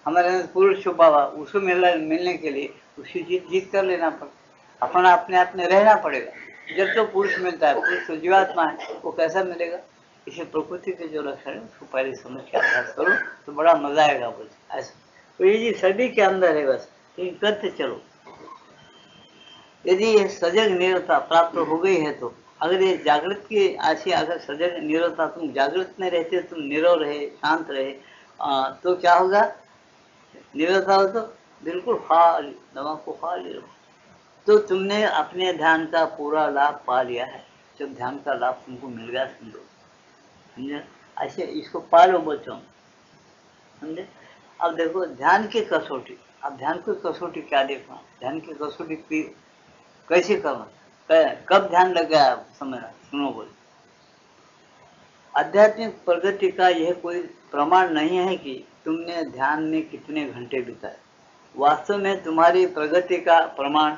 S1: हमारे अंदर पुरुष छुपा हुआ, उसको मिलने के लिए उसकी जीत कर लेना पड़ेगा, अपना अपने आप में रहना पड़ेगा। जब तो पुरुष मिलता है, पुरुष तो जीवात्मा है, वो कैसा मिलेगा, इसे प्रकृति के जो लक्षण है उसको पहले समझ के अभ्यास करो तो बड़ा मजा आएगा बस ऐसा। तो ये जी सभी के अंदर है बस, लेकिन करते चलो। यदि ये सजग निरवता प्राप्त हो गई है तो अगर ये जागृत की ऐसी अगर सजग निरवता, तुम जागृत में रहते, तुम निरव रहे, शांत रहे, तो क्या होगा, निरवता हो तो बिल्कुल खाली, दवा को खाली रहो, तो तुमने अपने ध्यान का पूरा लाभ पा लिया है। जब ध्यान का लाभ तुमको मिल गया समझो, समझे, ऐसे इसको पालो बच्चों, समझे। अब देखो ध्यान की कसौटी, अब ध्यान की कसौटी क्या देखना, ध्यान की कसौटी कैसे करना, कब ध्यान लग गया समझना, सुनो बोल। आध्यात्मिक प्रगति का यह कोई प्रमाण नहीं है कि तुमने ध्यान में कितने घंटे बिताए, वास्तव में तुम्हारी प्रगति का प्रमाण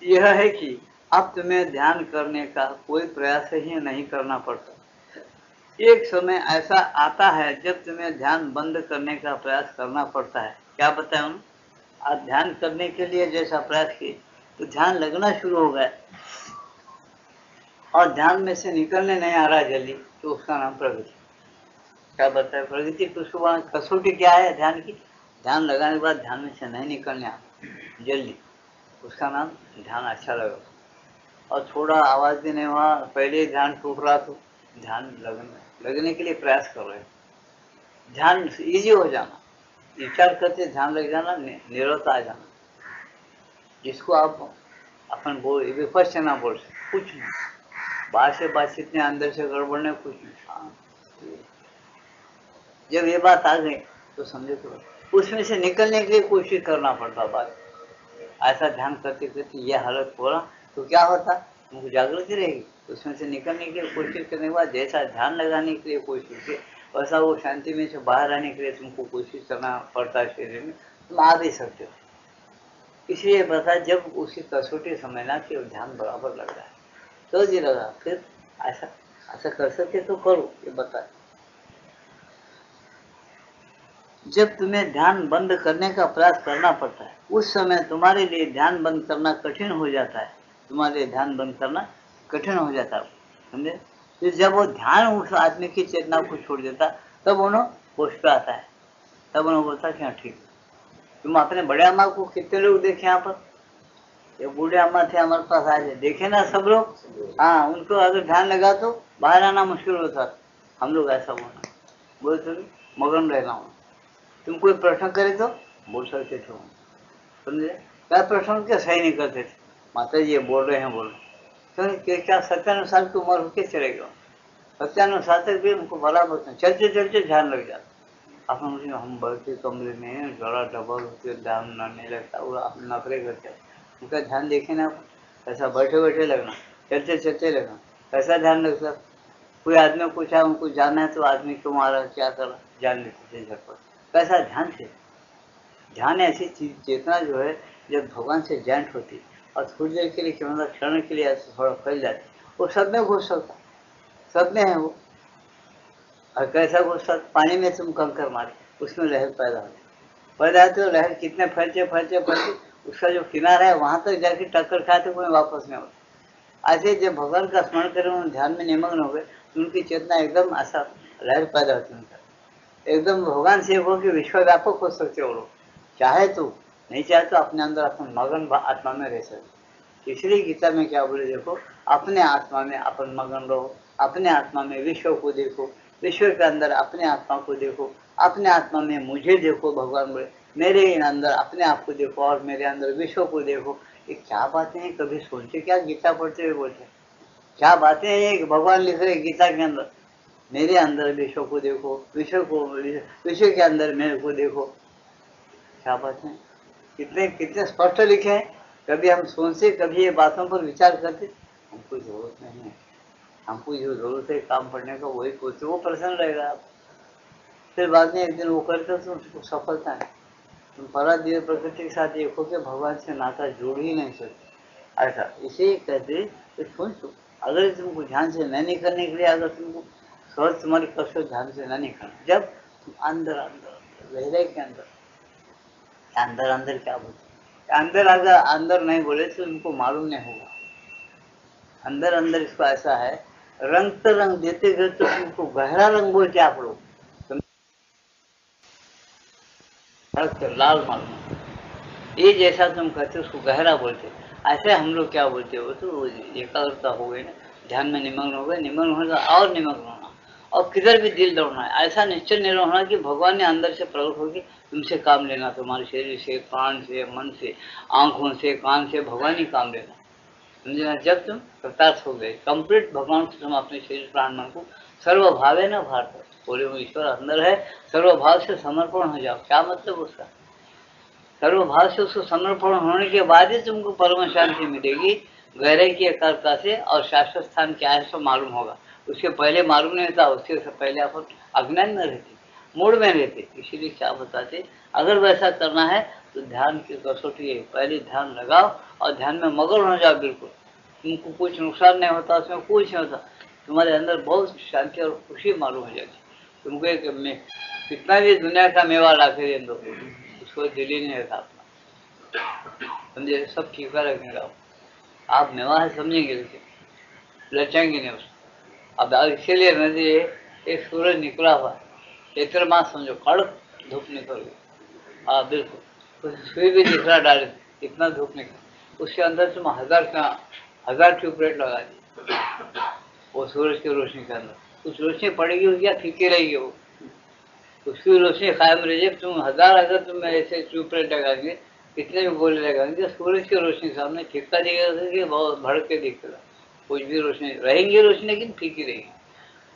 S1: यह है कि अब तुम्हें ध्यान करने का कोई प्रयास ही नहीं करना पड़ता। एक समय ऐसा आता है जब तुम्हें ध्यान बंद करने का प्रयास करना पड़ता है। क्या बताया उन्होंने, आप ध्यान करने के लिए जैसा प्रयास किए तो ध्यान लगना शुरू हो गया और ध्यान में से निकलने नहीं आ रहा जल्दी, तो उसका नाम प्रगति। क्या बताया, प्रगति तो सुबह कसौटी क्या है ध्यान की, ध्यान लगाने के बाद ध्यान में से नहीं निकलने आ जल्दी, उसका नाम ध्यान अच्छा लगा। और थोड़ा आवाज भी नहीं हुआ, पहले ही ध्यान टूट रहा तो ध्यान लगने के लिए प्रयास कर रहे, ध्यान इजी हो जाना, विचार करते ध्यान लग जाना, निरवता आ जाना, जिसको आप अपन बोल विपश्यना बोल सकते, कुछ नहीं, बाहर से बात इतने अंदर से गड़बड़ नहीं, कुछ नहीं। जब ये बात आ गई तो समझो तो उसमें से निकलने के लिए कोशिश करना पड़ता। बात ऐसा ध्यान करते करते ये हालत हो रहा तो क्या होता, तुमको जागृति रहेगी, उसमें से निकलने के लिए कोशिश करने के बाद जैसा ध्यान लगाने के लिए कोशिश की वैसा वो शांति में से बाहर आने के लिए तुमको कोशिश करना पड़ता है, शरीर में तुम आ भी सकते हो। इसलिए बता, जब उसकी कसौटी समझना कि ध्यान बराबर लग रहा है तो जी लगा, फिर ऐसा ऐसा कर सके तो करो, ये बता। जब तुम्हें ध्यान बंद करने का प्रयास करना पड़ता है उस समय तुम्हारे लिए ध्यान बंद करना कठिन हो जाता है, तुम्हारे लिए ध्यान बंद करना कठिन हो जाता है, समझे। फिर जब वो ध्यान उस आदमी की चेतना को छोड़ देता तब उन्होंने होश पे आता है, तब उन्होंने बोलता कि हाँ ठीक। तुम अपने बड़े अम्मा को कितने लोग देखे यहाँ पर, ये बूढ़े अम्मा थे हमारे पास आए, देखे ना सब लोग, हाँ उनको अगर ध्यान लगा तो बाहर आना मुश्किल होता, हम लोग ऐसा बोलना बोलते मगन रहना हूँ, तुम कोई प्रश्न करे तो बोल सकते थे, समझे। क्या प्रश्न क्या सही नहीं करते थे, माता जी ये बोल रहे हैं बोल रहे, क्या सत्यानुसार की उम्र होके चले गए, सत्यानुसार तक भी उनको बराबर चलते चलते ध्यान लग जाता। अपन हम बढ़ते कमरे में जरा डबल होते ध्यान नहीं लगता, वो अपने नखरे करते, उनका ध्यान देखे ना, ऐसा बैठे बैठे लगना, चलते चलते लगना, कैसा ध्यान लगता। कोई आदमी पूछा उनको जानना है तो आदमी क्यों आ रहा क्या कर रहा, जान लेते थे झटपट, कैसा ध्यान थे। ध्यान ऐसी चीज चेतना जो है जब भगवान से जॉइंट होती और थोड़ी देर के लिए क्यों ना क्षण के लिए ऐसे थोड़ा फैल जाती, वो सब में घुस सकता, सब में है वो। और कैसा घुसता, पानी में तुम कंकर मारे उसमें लहर पैदा होती हो, लहर कितने फैलते फैलते फैलते उसका जो किनारा है वहां तक जाके टक्कर खाए तो कोई वापस नहीं होता। ऐसे जब भगवान का स्मरण करें उन ध्यान में निमग्न हो गए तो उनकी चेतना एकदम ऐसा लहर पैदा होती है, एकदम भगवान से हो कि विश्व व्यापक हो सकते हो लोग, चाहे तो नहीं चाहे तो अपने अंदर अपन मगन आत्मा में रह सकते। इसलिए गीता में क्या बोले, देखो अपने आत्मा में अपन मगन रहो, अपने आत्मा में विश्व को देखो, विश्व के अंदर अपने आत्मा को देखो, अपने आत्मा में मुझे देखो, भगवान बोले मेरे अंदर अपने आप को देखो और मेरे अंदर विश्व को देखो। ये क्या बातें हैं, कभी सोचते क्या गीता पढ़ते हुए बोलते क्या बातें हैं ये, भगवान लिख रहे गीता के अंदर मेरे अंदर विश्व को देखो, विश्व के अंदर मेरे को देखो, क्या बात है, कितने कितने स्पष्ट लिखे हैं। कभी हम सोचते, कभी ये बातों पर विचार करते, हमको जरूरत नहीं है, हमको जो जरूरत है काम पढ़ने का वही सोचते, वो प्रसन्न रहेगा आप। फिर बाद में एक दिन वो करते तो उसको सफलता है। तुम सारा दिन प्रकृति के साथ एक होकर भगवान से नाता जोड़ ही नहीं सकते। ऐसा इसे कहते तो सोचो, अगर तुमको ध्यान से नहीं करने के लिए, अगर तुमको सहज तुम्हारी कष्ट ध्यान से नहीं करना, जब तुम अंदर अंदर गहराई के अंदर, अंदर अंदर क्या बोलते, अंदर अगर अंदर नहीं बोले तो उनको मालूम नहीं होगा। अंदर अंदर इसको ऐसा है, रंग तो रंग देते गए तो तुमको गहरा रंग बोलते आप लोग, लाल मालूम, ये जैसा तुम कहते हो उसको गहरा बोलते। ऐसे हम लोग क्या बोलते हो, तो एकाग्रता हो गई ना, ध्यान में निमग्न हो गए, निमग्न होने का और निमग्न होना, और किधर भी दिल दौड़ना है, ऐसा निश्चय नहीं होना कि भगवान ने अंदर से प्रकट होकर तुमसे काम लेना, तुम्हारे शरीर से, प्राण से, मन से, आंखों से, कान से भगवान ही काम लेना, समझे ना। जब तुम कृतार्थ हो गए, कंप्लीट भगवान से तुम अपने शरीर प्राण मन को सर्वभावे न भारत बोले, वो ईश्वर अंदर है, सर्वभाव से समर्पण हो जाओ। क्या मतलब उसका, सर्वभाव से उसको समर्पण होने के बाद ही तुमको परम शांति मिलेगी, गहराई की एकाग्रता से, और शाश्वत स्थान क्या है सो मालूम होगा। उसके पहले मालूम नहीं था, उसके पहले आप अज्ञान में रहते, मूड में रहते। इसीलिए क्या बताते, अगर वैसा करना है तो ध्यान की कसौटी है, पहले ध्यान लगाओ और ध्यान में मगन हो जाओ, बिल्कुल तुमको कुछ नुकसान नहीं होता, उसमें कुछ नहीं होता, तुम्हारे अंदर बहुत शांति और खुशी मालूम हो जाएगी। तुमको एक कितना भी दुनिया का मेवा ला के दे दो, उसको दिल ही नहीं रहता अपना, समझे, सब ठीका रखेंगे आप मेवा है समझेंगे, लेकिन लचेंगे नहीं उसको। अब इसीलिए नदी, एक सूरज निकला हुआ, चैत्र मास समझो, कड़क धूप निकल गई, हाँ बिल्कुल, उस सुई भी दिख रहा डाले, इतना धूप निकल, उसके अंदर तुम हजार ट्यूबलाइट लगा दी, वो सूरज की रोशनी के अंदर कुछ रोशनी पड़ेगी हो, या फीकी रहेगी वो, उसकी रोशनी कायम रही। तुम अगर तुम ऐसे ट्यूबलाइट लगाएंगे, कितने भी गोले लगाएंगे, सूरज की रोशनी सामने फीका दिखेगा, बहुत भड़क के दिखेगा, कुछ भी रोशनी रहेंगी, रोशनी लेकिन फीकी रहेगी।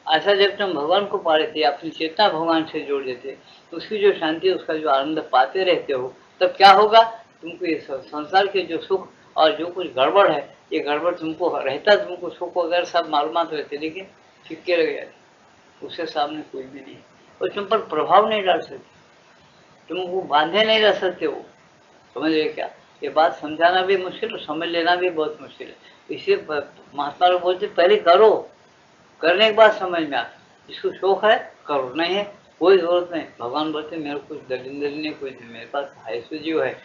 S1: ऐसा जब तुम भगवान को पा लेते, अपनी चेतना भगवान से जोड़ देते, तो उसकी जो शांति, उसका जो आनंद पाते रहते हो, तब क्या होगा, तुमको ये संसार के जो सुख और जो कुछ गड़बड़ है, ये गड़बड़ तुमको रहता, तुमको सुख वगैरह सब मालूमात रहते, लेकिन फीके रह जाते, उसके सामने कोई भी नहीं, और तुम पर प्रभाव नहीं डाल सकते, तुमको बांधे नहीं रह सकते हो, समझ रहे क्या। ये बात समझाना भी मुश्किल और समझ लेना भी बहुत मुश्किल है। इसलिए महात्मा लोग बोलते पहले करो, करने के बाद समझ में आता, जिसको शौक है करो, नहीं है कोई जरूरत नहीं। भगवान बोलते मेरे कुछ दलिंदर नहीं, कुछ नहीं, मेरे पास 250 जीव है,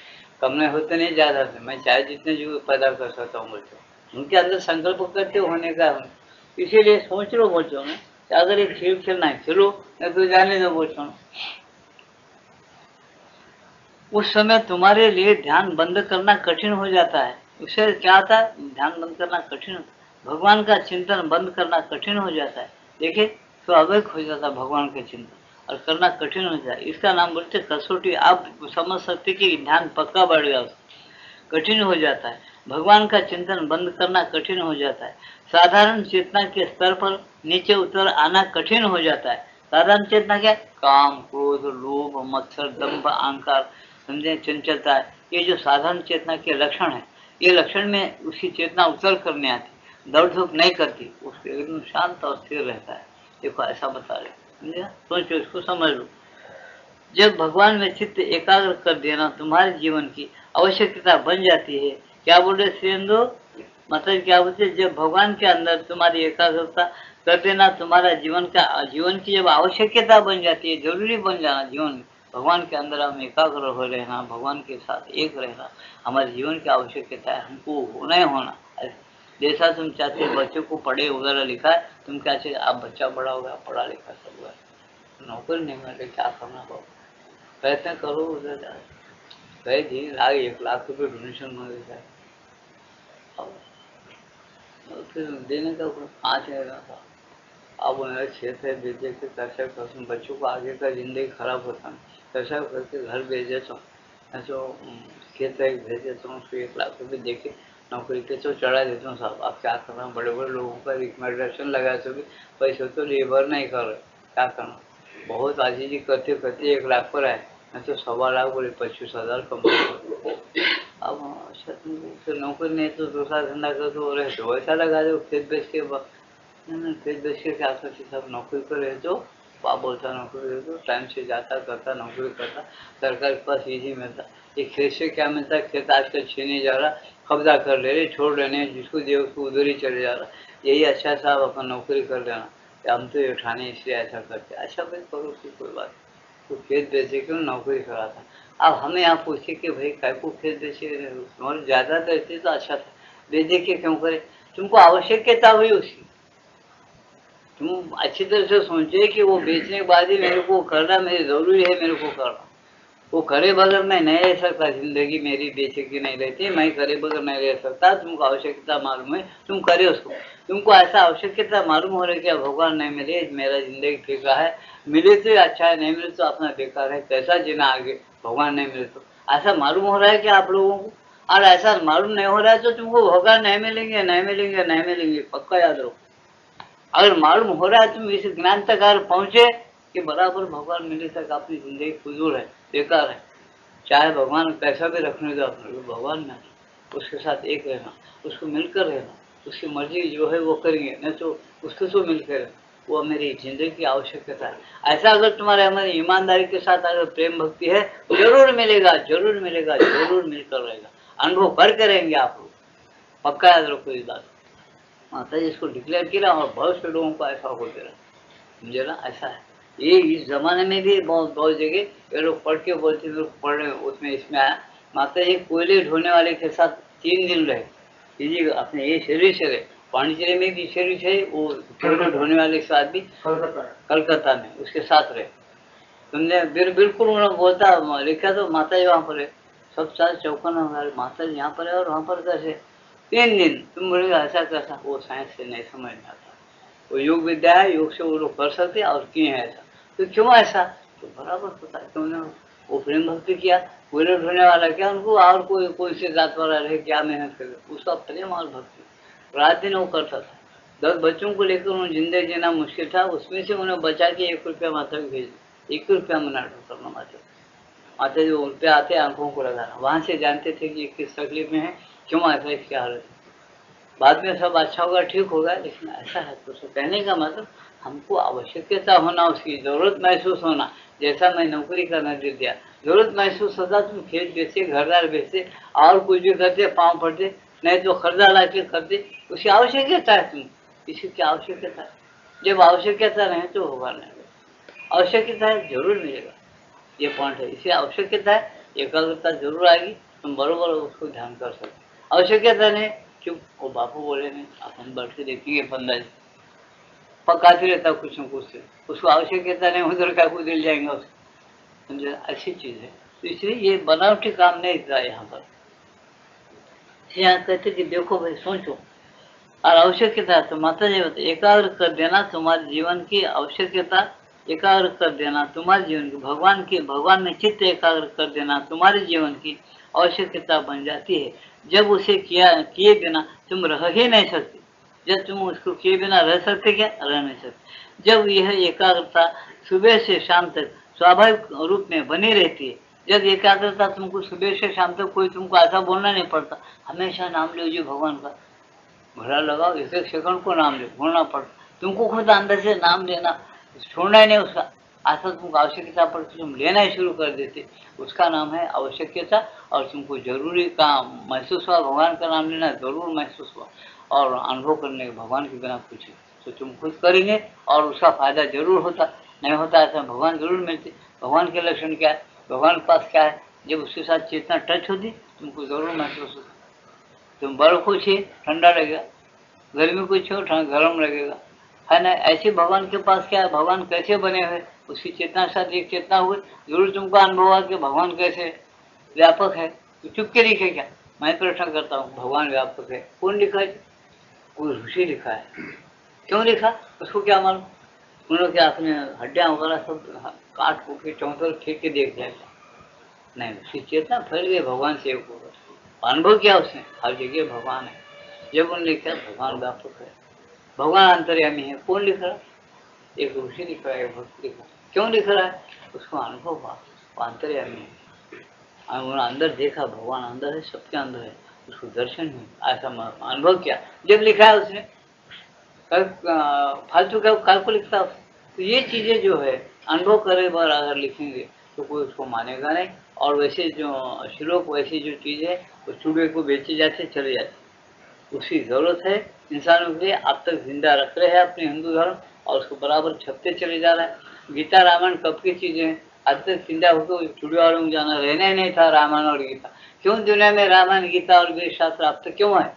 S1: कम नहीं होते नहीं, ज्यादा से मैं चाहे जितने जीव पैदा कर सकता हूँ बोलते, उनके अंदर संकल्प करते होने का है। इसीलिए सोच लो बच्चों में, अगर ये खेल खेलना है खेलो, नहीं तो जाने दो बच्चों। उस समय तुम्हारे लिए ध्यान बंद करना कठिन हो जाता है। उससे क्या आता है, ध्यान बंद करना कठिन होता है, भगवान का चिंतन बंद करना कठिन हो जाता है। देखिए, स्वाभाविक हो जाता है भगवान का चिंतन, और करना कठिन हो जाता है। इसका नाम बोलते कसौटी। आप समझ सकते कि ध्यान पक्का बढ़ गया, कठिन हो जाता है, भगवान का चिंतन बंद करना कठिन हो जाता है। साधारण चेतना के स्तर पर नीचे उतर आना कठिन हो जाता है। साधारण चेतना क्या, काम, क्रोध, लोभ, मत्सर, दंभ, अहंकार, समझे, चंचलता, ये जो साधारण चेतना के लक्षण है, ये लक्षण में उसकी चेतना उतर करने आती, दौड़ धूप नहीं करती, उसके एकदम शांत और स्थिर रहता है। देखो ऐसा बता रहे, समझे, सोचो, इसको समझ लो। जब भगवान में चित्त एकाग्र कर देना तुम्हारे जीवन की आवश्यकता बन जाती है। क्या बोल रहे श्रीअंदो, मतलब क्या बोलते, जब भगवान के अंदर तुम्हारी एकाग्रता कर देना तुम्हारा जीवन की जब आवश्यकता बन जाती है, जरूरी बन जाना जीवन में, भगवान के अंदर हम एकाग्र हो रहना, भगवान के साथ एक रहना हमारे जीवन की आवश्यकता है, हमको होना ही होना। जैसा तुम चाहते हो बच्चों को पढ़े वगैरह लिखा है, तुम क्या चाहते, आप बच्चा बड़ा होगा, पढ़ा लिखा सब हुआ, नौकरी नहीं मिले, क्या करना होगा, प्रयत्न करो, उधर गए थे, 1 लाख रुपये डोनेशन मांगे था, और फिर देने का 5 था। अब उन्हें 6 भेजे थे, कैसा कर बच्चों को आगे का जिंदगी खराब होता है, कैसा करके घर भेज देता हूँ, ऐसा खेत भेज देता हूँ, उसको 1 लाख रुपये दे के नौकरी पे तो चढ़ा देता हूँ। साहब आप क्या करना, बड़े बड़े लोगों का रिकमेंडेशन लगाए तो भी पैसे तो लेबर नहीं कर रहे, क्या करना, बहुत आजीजी करते करते 1 लाख पर आए, मैं तो 1.25 लाख बोले 25,000 कमाऊंगा। अब अच्छा तुम तो नौकरी नहीं तो दूसरा धंधा कर दो रहे तो वैसा लगा दो खेत बेच के खेत बेच के क्या करते सब नौकरी कर रहे तो बाप बोलता नौकरी कर दो टाइम से जाता करता नौकरी करता सरकार के पास इजी मिलता। ये खेत से क्या मिलता है खेत आजकल छीने जा रहा कब्जा कर ले रहे छोड़ रहे जिसको दे उसको उधर ही चले जा रहा। यही अच्छा साहब अपन नौकरी कर लेना हम तो ये उठाने इसलिए ऐसा करते अच्छा भाई करो कि कोई बात तो खेत बेचे क्यों नौकरी करा था। अब हमें यहाँ पूछे कि भाई काय को खेत बेचे और ज़्यादा देते तो अच्छा था बेचे के क्यों करे तुमको आवश्यकता हुई उसकी तुम अच्छी तरह से सोचे कि वो बेचने के बाद ही मेरे को करना मेरी जरूरी है मेरे को करना वो करे बगैर मैं नहीं रह सकता जिंदगी मेरी बेचे की नहीं रहती मैं करे बगैर नहीं रह सकता तुमको आवश्यकता मालूम है तुम करे उसको तुमको ऐसा आवश्यकता मालूम हो रहा है कि भगवान नहीं मिले मेरा जिंदगी फीका है मिले तो अच्छा है नहीं मिले तो अपना बेकार है कैसा जीना आगे भगवान नहीं मिले तो ऐसा मालूम हो रहा है कि आप लोगों को और ऐसा मालूम नहीं हो रहा है तो तुमको भगवान नहीं मिलेंगे नहीं मिलेंगे नहीं मिलेंगे पक्का याद रखो। अगर मालूम हो रहा है तुम इस ज्ञान तक अगर पहुंचे कि बराबर भगवान मिले तक अपनी जिंदगी फजूल है बेकार है चाहे भगवान पैसा भी रखने दो अपने भगवान में उसके साथ एक रहना उसको मिलकर रहना उसकी मर्जी जो है वो करेंगे नहीं तो उसके से मिलकर रहना वो मेरी जिंदगी की आवश्यकता है। ऐसा अगर तुम्हारे हमारी ईमानदारी के साथ अगर प्रेम भक्ति है जरूर मिलेगा जरूर मिलेगा जरूर मिलकर रहेगा अनुभव कर करेंगे आप लोग पक्का याद रखो इस बात माता जी इसको डिक्लेयर किया और बहुत से लोगों को ऐसा हो गया समझे ना ऐसा है ये इस जमाने में भी बहुत बहुत जगह ये लोग पढ़ के बोलते लोग पढ़ रहे उसमें इसमें आया माता जी कोयले ढोने वाले के साथ 3 दिन रहे ये अपने ये शरीर से रहे पांडिचेरी में भी शरीर है वो कोयले ढोने वाले के साथ भी कलकत्ता में उसके साथ रहे तुमने बिल्कुल उन्होंने बोलता लिखा तो माता जी वहाँ पर है सब साथ चौकन माता जी यहाँ पर है और वहाँ पर कैसे 3 दिन तुम बोलेगा ऐसा कैसा वो साइंस से नहीं समझ में आता वो योग विद्या है योग से वो लोग कर सकते हैं और किए हैं ऐसा तो क्यों ऐसा तो बराबर पता है तुमने वो प्रेम भक्ति किया कोयले ढोने वाला क्या उनको और कोई से जात वाला रहे क्या मेहनत करे उसका प्रेम और भक्ति रात दिन वो करता था 10 बच्चों को लेकर उन्हें जिंदगी जीना मुश्किल था उसमें से उन्हें बचा के 1 रुपया माता को भेज 1 रुपया मना करना माता जो उन पे आते आंखों को लगाना वहां से जानते थे कि किस तकलीफ में है क्यों ऐसा इसकी हालत बाद में सब अच्छा होगा ठीक होगा लेकिन ऐसा है तो कहने का मतलब हमको आवश्यकता होना उसकी जरूरत महसूस होना जैसा मैं नौकरी करना दे दिया जरूरत महसूस होता तुम खेत बेचे घरदार बेचे और कुछ भी करते पाँव पड़ते नहीं तो खरीदा ला के करते उसकी आवश्यकता है तुम किसी की आवश्यकता है जब आवश्यकता नहीं तो होगा नहीं आवश्यकता है जरूर मिलेगा ये पॉइंट है इसलिए आवश्यकता है एकाग्रता जरूर आएगी तुम बरोबर उसको ध्यान कर सकते आवश्यकता नहीं क्यों वो बापू बोले नहीं अपन बैठ के देखेंगे 15 दिन पकाते रहता कुछ न कुछ से उसको आवश्यकता नहीं उधर का कुछ दिल जाएंगे उसको समझे अच्छी चीज है तो इसलिए ये बनावटी काम नहीं था यहाँ पर यहाँ कहते कि देखो भाई सोचो और आवश्यकता तो माता जी बताए एकाग्र कर देना तुम्हारे जीवन की आवश्यकता एकाग्र कर देना तुम्हारे जीवन की भगवान में चित्त एकाग्र कर देना तुम्हारे जीवन की आवश्यकता बन जाती है जब उसे किए बिना तुम रह ही नहीं सकते जब तुम उसको किए बिना रह सकते क्या रह नहीं सकते जब यह एकाग्रता सुबह से शाम तक स्वाभाविक रूप में बनी रहती है जब एकाग्रता तुमको सुबह से शाम तक कोई तुमको ऐसा बोलना नहीं पड़ता हमेशा नाम लो जी भगवान का घड़ा लगाओ 1 सेकंड को नाम ले बोलना पड़ता तुमको खुद अंदर से नाम लेना छोड़ना ही नहीं उसका ऐसा तुमको आवश्यकता पड़ती तुम लेना ही शुरू कर देते उसका नाम है आवश्यकता और तुमको जरूरी काम महसूस हुआ भगवान का नाम लेना जरूर महसूस हुआ और अनुभव करने के भगवान के बिना कुछ तो तुम खुद करेंगे और उसका फायदा जरूर होता नहीं होता ऐसा भगवान जरूर मिलते भगवान के लक्षण क्या है भगवान के पास क्या है जब उसके साथ चेतना टच होती तुमको जरूर महसूस होता तुम बर्फ कुछ ही ठंडा लगेगा गर्मी कुछ हो गर्म लगेगा है ना ऐसे भगवान के पास क्या है भगवान कैसे बने हुए उसकी चेतना के साथ एक चेतना हुई जरूर तुमको अनुभव हुआ कि भगवान कैसे व्यापक है तो चुप के लिखे क्या मैं प्रश्न करता हूँ भगवान व्यापक है कौन लिखा है कोई ऋषि लिखा है क्यों लिखा उसको क्या मालूम उन्होंने क्या अपने हड्डियाँ वगैरह सब काट कूट के चौंतर फेंक के देख जाएगा नहीं उसकी चेतना फैल गई भगवान से एक होगा अनुभव किया उसने हर जगह भगवान है जब उन्होंने लिखा भगवान व्यापक है भगवान अंतर्यामी है कौन लिख रहा एक ऋषि लिख रहा है एक भक्त लिख रहा है क्यों लिख रहा है उसको अनुभव हुआ वो अंतर्यामी है। उन्होंने अंदर देखा, भगवान अंदर है, सबके अंदर है, उसको दर्शन हुआ, ऐसा अनुभव किया जब लिखा है उसने। फालतू का काल को लिखता है। तो ये चीजें जो है अनुभव करे बार अगर लिखेंगे तो कोई उसको मानेगा नहीं। और वैसे जो श्लोक, वैसी जो चीज है वो चूड़े को बेचे जाते चले जाते। उसकी जरूरत है इंसानों के लिए। अब तक जिंदा रख रहे हैं अपने हिंदू धर्म और उसको बराबर छपते चले जा रहा है। गीता रामायण कब की चीजें हैं, आज तक जिंदा होकर चूड़े वालों में जाना रहना ही नहीं था। रामायण और गीता क्यों दुनिया में रामायण गीता और वेद शास्त्र अब तक क्यों है?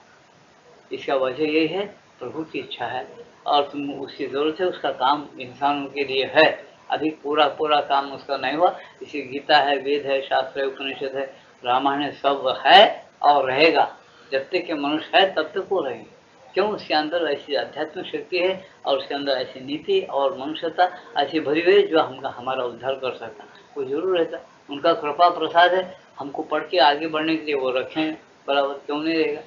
S1: इसका वजह यही है, प्रभु की इच्छा है और तुम उसकी जरूरत है, उसका काम इंसानों के लिए है। अभी पूरा पूरा काम उसका नहीं हुआ। इसी गीता है, वेद है, शास्त्र है, उपनिषद है, रामायण है, सब है और रहेगा। जब तक के मनुष्य है तब तक वो रहेंगे। क्यों? उसके अंदर ऐसी आध्यात्मिक शक्ति है और उसके अंदर ऐसी नीति और मनुष्यता ऐसी भरी हुई है जो हमारा उद्धार कर सकता। वो जरूर रहता, उनका कृपा प्रसाद है। हमको पढ़ के आगे बढ़ने के लिए वो रखें, बराबर क्यों नहीं रहेगा?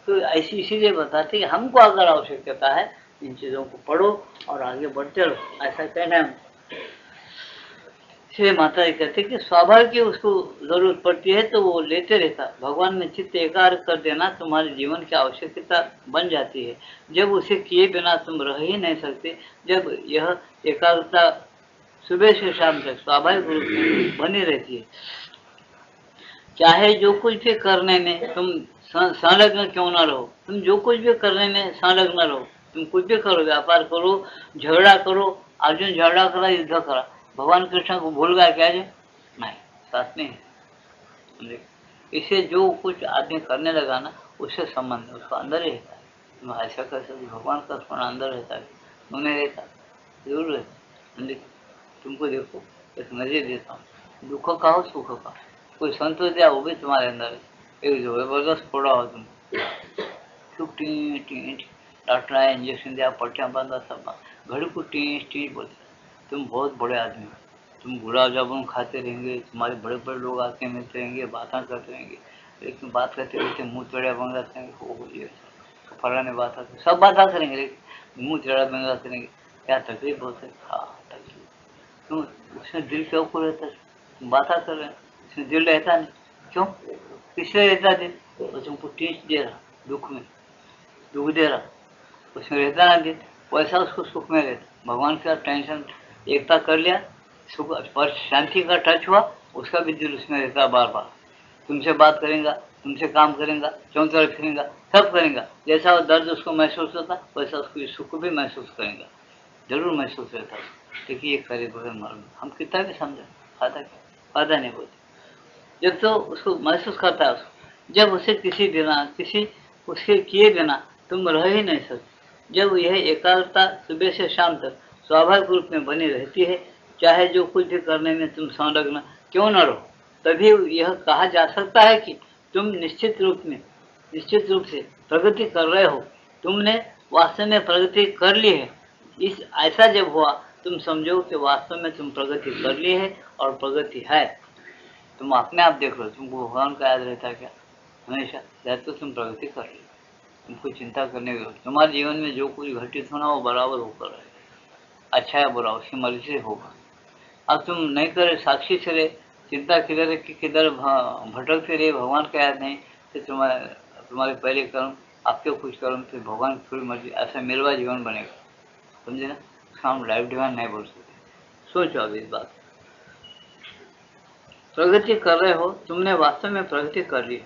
S1: तो ऐसी इसीलिए बताते कि हमको अगर आवश्यकता है इन चीजों को पढ़ो और आगे बढ़ते रहो, ऐसा कहना है। इसलिए माता जी कहते कि स्वाभाविक ही उसको जरूरत पड़ती है तो वो लेते रहता। भगवान में चित्त एकाग्र कर देना तुम्हारे जीवन की आवश्यकता बन जाती है। जब उसे किए बिना तुम रह ही नहीं सकते, जब यह एकाग्रता सुबह से शाम तक स्वाभाविक रूप से बनी रहती है, चाहे जो कुछ भी करने में तुम संलग्न क्यों ना रहो, तुम जो कुछ भी करने में संलग्न रहो, तुम कुछ भी करो, व्यापार करो, झगड़ा करो। अर्जुन झगड़ा करा, युद्ध करा, भगवान कृष्ण को भूल गया क्या जी? नहीं, साथ नहीं है। इसे जो कुछ आदमी करने लगा ना, उससे संबंध उसको अंदर ही रहता है। तुम ऐसा कर सकते, भगवान का स्मरण अंदर रहता है, उन्हें रहता जरूर रहता। तुमको देखो, एक नजर देता हूँ, दुख का हो सुख का, कोई संतोष दिया वो भी तुम्हारे अंदर है। एक जबरदस्त फोड़ा हो तुम, डॉक्टर आया, इंजेक्शन दिया, पट्टियाँ बांधा, सब घड़ी को टीच टीच बोलते। तुम बहुत बड़े आदमी हो, तुम गुलाब जामुन खाते रहेंगे, तुम्हारे बड़े बड़े लोग आके मिलते रहेंगे, बातें करते रहेंगे, लेकिन बात करते रहते मुँह टेढ़ा बन जाते हैं। हो ये फलाने बात आते, सब बात करेंगे लेकिन मुँह टेढ़ा बन जाते रहेंगे। क्या तकलीफ होती है? हाँ तकलीफ। क्यों? उसमें दिल क्यों को रहता है? तुम बात कर रहे हैं, उसमें दिल रहता नहीं। क्यों? किसलिए रहता दिल? वो तुमको टीच दे रहा, दुख में दुख दे रहा, उसमें रहता ना दिल, वैसा उसको सुख में रहता। भगवान का टेंशन एकता कर लिया, सुख पर शांति का टच हुआ, उसका भी दिल उसमें रहता बार बार। तुमसे बात करेगा, तुमसे काम करेगा, चौं तरफ फिरेगा, सब करेगा। जैसा वो दर्द उसको महसूस होता वैसा उसको सुख भी महसूस करेगा, जरूर महसूस रहता है। देखिए ये करे बगैर मालूम, हम कितना भी समझे फायदा क्या, फायदा नहीं बोलते। जब तो उसको महसूस करता है उसको, जब उसे किसी बिना किसी उसके किए बिना तुम रह ही नहीं सकते। जब यह एकाग्रता सुबह से शाम तक स्वाभाविक रूप में बनी रहती है, चाहे जो कुछ भी करने में तुम संलग्न क्यों न रहो, तभी यह कहा जा सकता है कि तुम निश्चित रूप से प्रगति कर रहे हो। तुमने वास्तव में प्रगति कर ली है। इस ऐसा जब हुआ तुम समझो कि वास्तव में तुम प्रगति कर ली है और प्रगति है। तुम अपने आप देख लो, तुमको भगवान का याद रहता है क्या? हमेशा जब तो तुम प्रगति कर ली, तुमको चिंता करने की, तुम्हारे जीवन में जो कुछ घटित होना वो बराबर होकर है, अच्छा है बुरा उसकी मर्जी से होगा। अब तुम नहीं करे, साक्षी से रहे, चिंता किधर कि किधर भटकते रहे, भगवान का याद नहीं, तो तुम्हारे पहले कर्म, आपके कुछ कर्म, फिर भगवान की थोड़ी मर्जी, ऐसा मिलवा जीवन बनेगा। समझे ना? उसका हम लाइफ डिवाइन नहीं बोल सकते। सोचो अब इस बात, प्रगति कर रहे हो, तुमने वास्तव में प्रगति कर ली।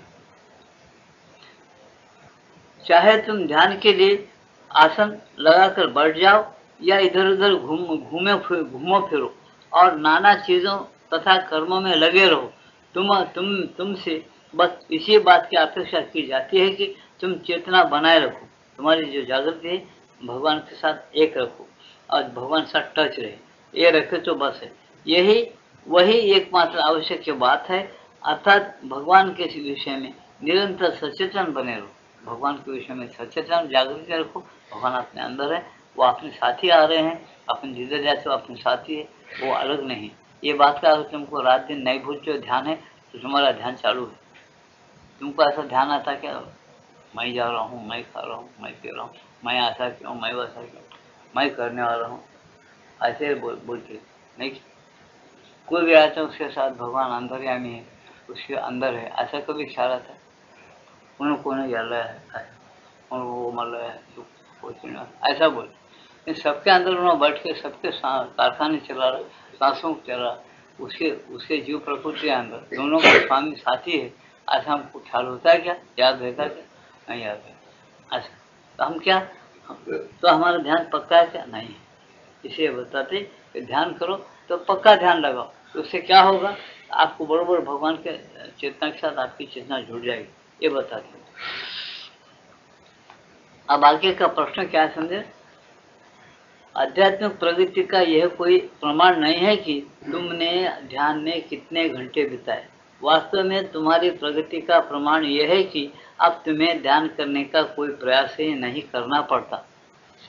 S1: चाहे तुम ध्यान के लिए आसन लगाकर बैठ जाओ या इधर उधर घूमो फिरो और नाना चीजों तथा कर्मों में लगे रहो, तुमसे बस इसी बात की अपेक्षा की जाती है कि तुम चेतना बनाए रखो, तुम्हारी जो जागृति है भगवान के साथ एक रखो और भगवान साथ टच रहे, ये रखे तो बस है। यही वही एकमात्र आवश्यक बात है। अर्थात भगवान के विषय में निरंतर सचेतन बने रहो, भगवान के विषय में सचेतन जागृति रखो। भगवान अपने अंदर है, वो अपने साथी आ रहे हैं, अपने जिधर जाते हो अपने साथी है, वो अलग नहीं। ये बात का अगर तुमको रात दिन नहीं भूलते हो, ध्यान है तो तुम्हारा ध्यान चालू है। तुमको ऐसा ध्यान आता क्या, मैं जा रहा हूँ, मैं खा रहा हूँ, मैं पी रहा हूँ, मैं ऐसा क्यों, मैं वैसा क्यों, मैं करने वाला हूँ, ऐसे बोलते नहीं। कोई भी आता है उसके साथ भगवान अंतर्यामी है, उसके अंदर है, ऐसा कभी ख्याल आता है? उन्होंने कोने जल रहा है और वो मर रहा है तो कुछ नहीं, ऐसा बोल। इन सबके अंदर उन्होंने बैठ के सबके कारखाने चला रहा, सांसों को चला रहा, उसके उसके जीव प्रकृति के अंदर दोनों का स्वामी साथी है, ऐसा हमको ख्याल होता है क्या? याद रहता क्या? नहीं याद है ऐसा। तो हम क्या, तो हमारा ध्यान पक्का है क्या? नहीं है। इसे बताते कि ध्यान करो तो पक्का ध्यान लगाओ, तो उससे क्या होगा? आपको बरोबर भगवान के चेतना के साथ आपकी चेतना जुड़ जाएगी, ये बताते हैं। अब आगे का प्रश्न क्या समझे? आध्यात्मिक प्रगति का यह कोई प्रमाण नहीं है कि तुमने ध्यान में कितने घंटे बिताए। वास्तव में तुम्हारी प्रगति का प्रमाण यह है कि अब तुम्हें ध्यान करने का कोई प्रयास ही नहीं करना पड़ता।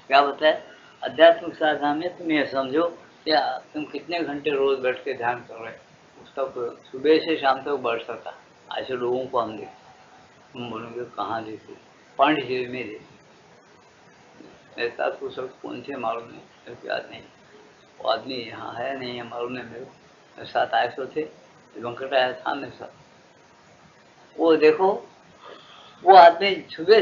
S1: क्या बताए? आध्यात्मिक साधना में तुम ये समझो या तुम कितने घंटे रोज बैठ के ध्यान कर रहे हो, उसका सुबह से शाम तक बढ़ सकता। ऐसे लोगों को हम देखते, तुम बोलोगे कहाँ देखते? पांडिचेरी में देखते। मेरे साथ वो सब कौन से मालूम नहीं, मेरे को याद नहीं, वो आदमी यहाँ है नहीं है मालूम नहीं मेरे को। मेरे साथ आए तो थे, वेंकट आया था मेरे साथ। वो देखो, वो आदमी सुबह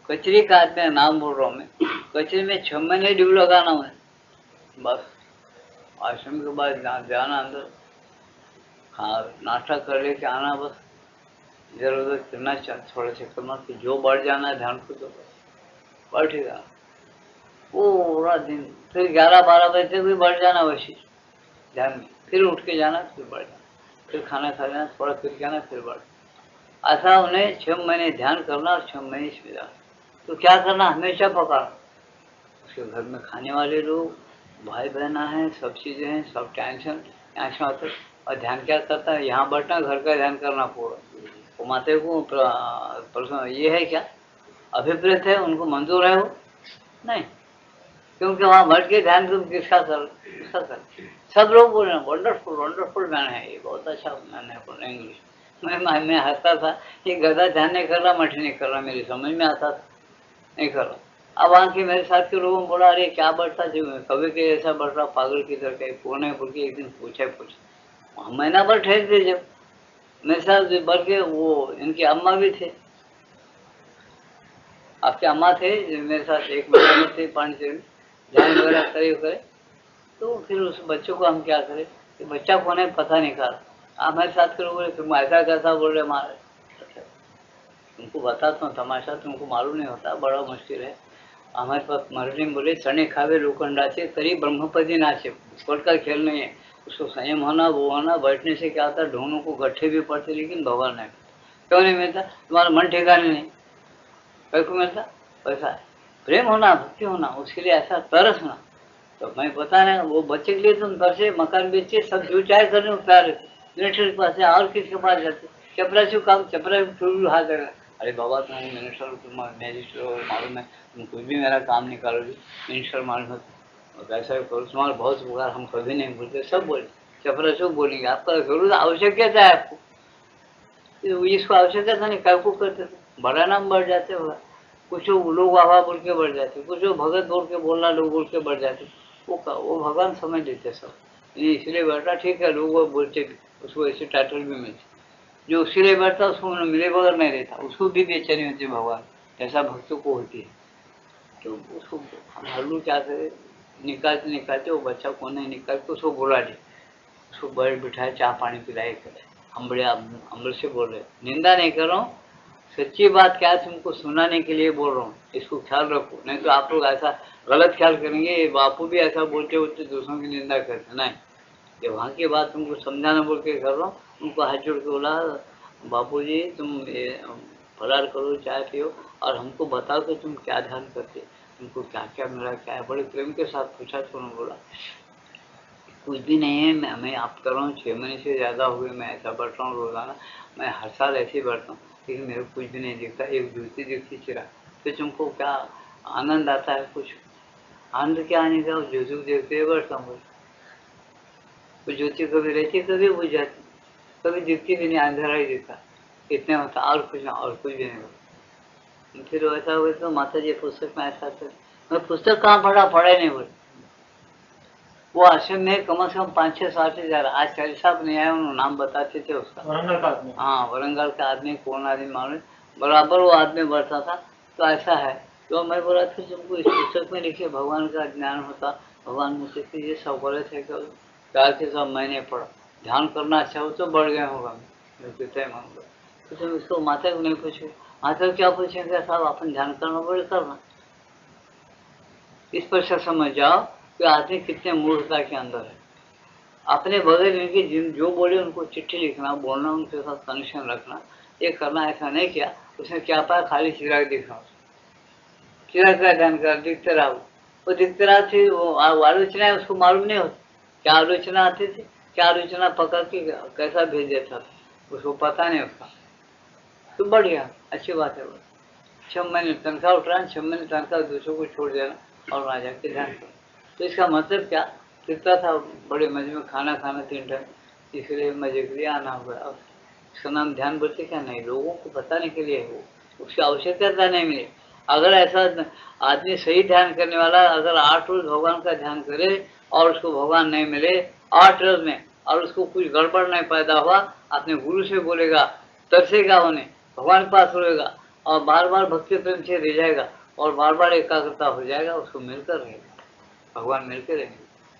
S1: कचरे का आदमी नाम बोल रहा हूँ मैं, कचरे में 6 महीने ड्यू लगाना है बस। आश्रम के बाद जाना अंदर, हाँ नाश्ता कर लेके आना, बस इधर उधर फिरना, थोड़ा चक्कर मार के जो बढ़ जाना है ध्यान को तो बैठेगा पूरा दिन। फिर 11-12 बजे तक भी बढ़ जाना वैसे ध्यान में, फिर उठ के जाना, फिर बढ़ जाना, फिर खाना खा लेना, थोड़ा फिर जाना, फिर बढ़। ऐसा उन्हें 6 महीने ध्यान करना और 6 महीने इसमें जाना। तो क्या करना? हमेशा पकड़, उसके घर में खाने वाले लोग, भाई बहना है, सब चीज़ें हैं, सब टेंशन यहाँ से आते। और ध्यान क्या करता है? यहाँ बैठना, घर का ध्यान करना पूरा। वो माते को प्रश्न ये है क्या? अभिप्रेत है, उनको मंजूर है वो? नहीं, क्योंकि वहाँ बैठ के ध्यान तुम किसका कर, किसका कर? सब लोग बोल रहे हैं वंडरफुल वंडरफुल मैन है ये, बहुत अच्छा मैन है बोल इंग्लिश। मैं हंसता था, ये गधा ध्यान नहीं कर रहा, मठ नहीं कर रहा, मेरी समझ में आता था, नहीं कर रहा। अब वहाँ के मेरे साथ के लोगों ने बोला अरे क्या बढ़ता जो कभी के ऐसा बढ़ रहा, पागल की तरह कहीं कौन है बोल के एक दिन पूछा। महीना भर ठहर थे, जब मेरे साथ बढ़ के वो इनके अम्मा भी थे, आपके अम्मा थे मेरे साथ, एक महीना में थे पांडिचेरी में, ध्यान वगैरह करे। तो फिर उस बच्चों को हम क्या करें कि बच्चा कौन है पता नहीं कर, आप मेरे साथ के लोग तुम ऐसा कैसा बोल रहे मारे, तुमको बताता हूँ तमाशा, तुमको मालूम नहीं होता, बड़ा मुश्किल है। हमारे पास मरने बोले चने खावे लोखंडाचे तरी ब्रह्मपति नाचे, स्पोर्ट का खेल नहीं है, उसको संयम होना, वो होना। बैठने से क्या होता है, ढोनों को गट्ठे भी पड़ते लेकिन भगवान नहीं, क्यों नहीं मिलता? तुम्हारा मन ठिकाने नहीं, कहीं को मिलता? पैसा है, प्रेम होना, भक्ति होना, उसके लिए ऐसा तरसना। तो मैं पता नहीं, वो बच्चे के लिए तुम घर से मकान बेचे, सब जो चाहे करने को तैयार रहते, मिनिस्टर के पास और किसके पास जाते? चपरासी काम, चपरासी हाथ देगा, अरे बाबा तुम मिनिस्टर, तुम मजिस्ट्रेट हो, मालूम है तुम कुछ भी मेरा काम निकालोगे, मिनिस्टर मालूम है, वैसा करो, तुम्हारा बहुत उपकार, हम कभी नहीं बोलते, सब बोले, चपरासी को बोलेंगे आपका जरूर आवश्यकता है आपको, इसको आवश्यकता नहीं, क्या को करते थे, बड़ा नाम बढ़ जाते होगा, कुछ लोग वाह बोल के बढ़ जाते, कुछ भगत बोल के बोलना, लोग बोल के बढ़ जाते, वो भगवान समझ लेते सब, इसलिए बैठा ठीक है, लोग बोलते उसको ऐसे टाइटल भी मिलते, जो उसके बैठता उसको मिले बगैर नहीं रहता, उसको भी बेचैनी होती है भगवान, ऐसा भक्तों को होती है। तो उसको हम हल्लू क्या करे, निकालते निकालते वो बच्चा को नहीं निकाल के उसको बुला दे, उसको बैठ बिठाए, चाय पानी पिलाए करे, हम बड़े अमृत से बोल रहे, निंदा नहीं कर रहा हूँ, सच्ची बात क्या है तुमको सुनाने के लिए बोल रहा हूँ, इसको ख्याल रखो, नहीं तो आप लोग ऐसा गलत ख्याल करेंगे, बापू भी ऐसा बोलते होते दूसरों की निंदा करते नहीं। ये वहाँ की बात तुमको समझाना बोल के कर रहा हूँ। उनको हाथ जोड़ के बोला बापू जी तुम फरार करो, चाय पियो और हमको बताओ कि तुम क्या ध्यान करते, तुमको क्या क्या मिला, क्या है, बड़े प्रेम के साथ पूछा तो उन्होंने बोला कुछ भी नहीं है, मैं आप कर रहा हूँ 6 महीने से ज़्यादा हुए, मैं ऐसा बढ़ रहा हूँ रोजाना, मैं हर साल ऐसे ही बढ़ता हूँ, लेकिन मेरे को कुछ भी नहीं दिखता, एक ज्योति दिखती चिरा, फिर तुमको क्या आनंद आता है? कुछ आनंद क्या आने का, ज्योति को देखते हुए बढ़ता हूँ, वो ज्योति कभी रहती कभी बुझ जाती, कभी दिखती भी नहीं, अंधेरा ही दिखता, इतने होता और कुछ ना, और कुछ भी नहीं होता। फिर वैसा हुआ तो माता जी पुस्तक में ऐसा था, मैं पुस्तक कहाँ पढ़ा ही नहीं बोली, वो आश्रम में कम से कम 5-6 साल से जा रहा। आज चारी साहब नहीं आए, उन्होंने नाम बताते थे उसका,
S2: वरंगल का आदमी।
S1: हाँ, वरंगल का आदमी, कौन आदमी मालूम, बराबर वो आदमी बढ़ता था। तो ऐसा है, तो मैं बोला था तुमको इस पुस्तक में लिखे भगवान का ज्ञान होता, भगवान मुझसे कि ये सब बोले थे कि 4 से 7 महीने पढ़ा, ध्यान करना अच्छा हो तो बढ़ गया होगा। तो तुम इसको माता को नहीं पूछो, माता को क्या पूछेंगे साहब, अपन ध्यान करना बोले करना। इस पर से समझ जाओ कि आदमी कितने मूर्खता के अंदर है। अपने बगैर इनकी जो बोले उनको चिट्ठी लिखना, बोलना, उनके साथ कनेक्शन रखना, ये करना। ऐसा नहीं किया, उसने क्या पाया, खाली चिराग दिखा, चिराग का ध्यान कर, दिखते रहा। वो दिखते रहा थी, वो आलोचना है उसको मालूम नहीं होती क्या आलोचना आती थी, क्या आलोचना पकड़ के कैसा भेज देता था, उसको पता नहीं उसका। तो बढ़िया, अच्छी बात है। 6 महीने तनख्वाह उठ रहा है, 6 महीने तनख्वाह दूसरों को छोड़ देना और वहाँ जाके ध्यान करना। तो इसका मतलब क्या, कितना था, बड़े मजे में खाना खाना 3 टाइम, इसलिए मजे के लिए आना होगा। अब इसका नाम ध्यान बोलते क्या नहीं, लोगों को बताने के लिए है, वो उसकी आवश्यकता नहीं मिले। अगर ऐसा आदमी सही ध्यान करने वाला अगर 8 रोज भगवान का ध्यान करे और उसको भगवान नहीं मिले 8 रोज में, और उसको कुछ गड़बड़ नहीं पैदा हुआ, अपने गुरु से बोलेगा, तरसेगा, उन्हें भगवान के पास रोएगा और बार बार भक्ति प्रेम से रह जाएगा और बार बार एकाग्रता हो जाएगा, उसको मिलकर रहेगा, भगवान मिलकर रहेंगे।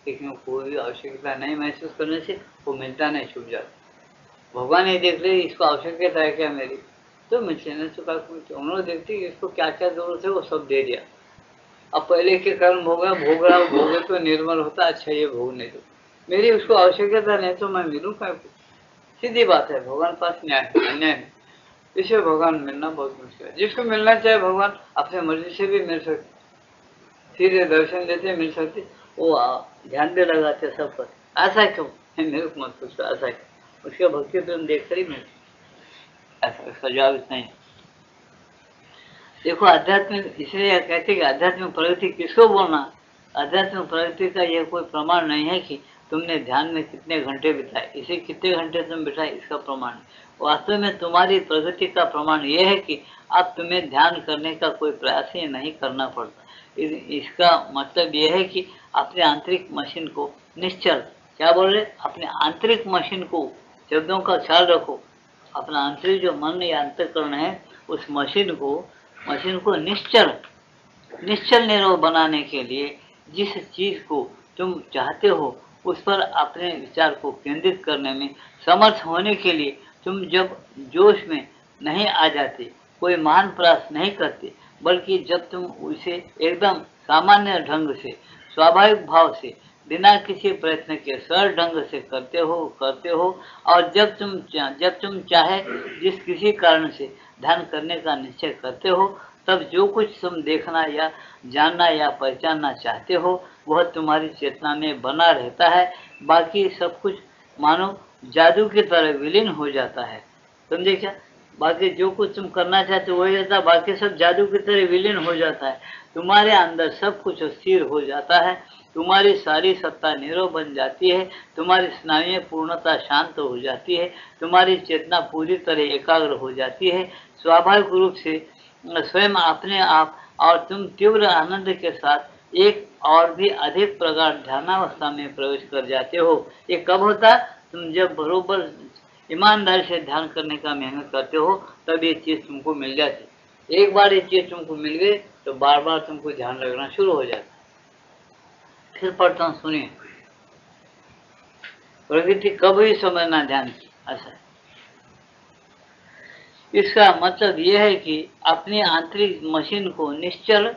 S1: लेकिन कोई भी आवश्यकता नहीं महसूस करने से वो मिलता नहीं, छूट जाता। भगवान ये देख ले इसको आवश्यकता है क्या मेरी, तो मिलते नहीं चुका। उन्होंने देखते इसको क्या क्या जरूरत है वो सब दे दिया। अब पहले के कर्म भोगा, भोग रहा भोगे तो निर्मल होता, अच्छा ये भोगने दो, मेरी उसको आवश्यकता नहीं तो मैं मिलूँ क्या। सीधी बात है, भगवान पास न्याय है, अन्याय है। इसे भगवान मिलना बहुत मुश्किल है। जिसको मिलना चाहे भगवान अपने मर्जी से भी मिल सकते, सीधे दर्शन देते मिल सकते, वो ध्यान भी लगाते सब पर। ऐसा क्यों है, मेरे को मत पूछो ऐसा क्यों, उसके भक्ति तुम देख कर ही मिलते, ऐसा उसका जवाब इतना ही। देखो आध्यात्मिक, इसलिए कहते कि आध्यात्मिक प्रगति किसको बोलना, आध्यात्मिक प्रगति का यह कोई प्रमाण नहीं है कि तुमने ध्यान में कितने घंटे बिताए, इसे कितने घंटे तुम बिताए इसका प्रमाण। वास्तव में तुम्हारी प्रगति का प्रमाण यह है कि अब तुम्हें ध्यान करने का कोई प्रयास ही नहीं करना पड़ता। इसका मतलब यह है कि अपने आंतरिक मशीन को निश्चल, क्या बोल रहे, अपने आंतरिक मशीन को, शब्दों का ख्याल रखो, अपना आंतरिक जो मन या अंतःकरण है उस मशीन को निश्चल निरोग बनाने के लिए जिस चीज को तुम चाहते हो उस पर अपने विचार को केंद्रित करने में समर्थ होने के लिए तुम जब जोश में नहीं आ जाते, कोई महान प्रयास नहीं करते, बल्कि जब तुम उसे एकदम सामान्य ढंग से, स्वाभाविक भाव से, बिना किसी प्रयत्न के सरल ढंग से करते हो और जब तुम चाहे जिस किसी कारण से ध्यान करने का निश्चय करते हो, तब जो कुछ तुम देखना या जानना या पहचानना चाहते हो वह तुम्हारी चेतना में बना रहता है। बाकी सब कुछ मानो जादू की तरह विलीन हो जाता है। समझे क्या, बाकी जो कुछ तुम करना चाहते हो वही रहता है, बाकी सब जादू की तरह विलीन हो जाता है। तुम्हारे अंदर सब कुछ स्थिर हो जाता है, तुम्हारी सारी सत्ता नीरव बन जाती है, तुम्हारी स्नायुएं पूर्णतः शांत हो जाती है, तुम्हारी चेतना पूरी तरह एकाग्र हो जाती है, स्वाभाविक रूप से स्वयं अपने आप, और तुम तीव्र आनंद के साथ एक और भी अधिक प्रगाढ़ ध्यानावस्था में प्रवेश कर जाते हो। ये कब होता, तुम जब बरोबर ईमानदारी से ध्यान करने का मेहनत करते हो तब ये चीज तुमको मिल जाती। एक बार ये चीज तुमको मिल गई तो बार बार तुमको ध्यान लगना शुरू हो जाता। फिर पढ़ता हूँ, सुनिए, प्रकृति कब ही समझना ध्यान की, ऐसा है। इसका मतलब यह है कि अपनी आंतरिक मशीन को निश्चल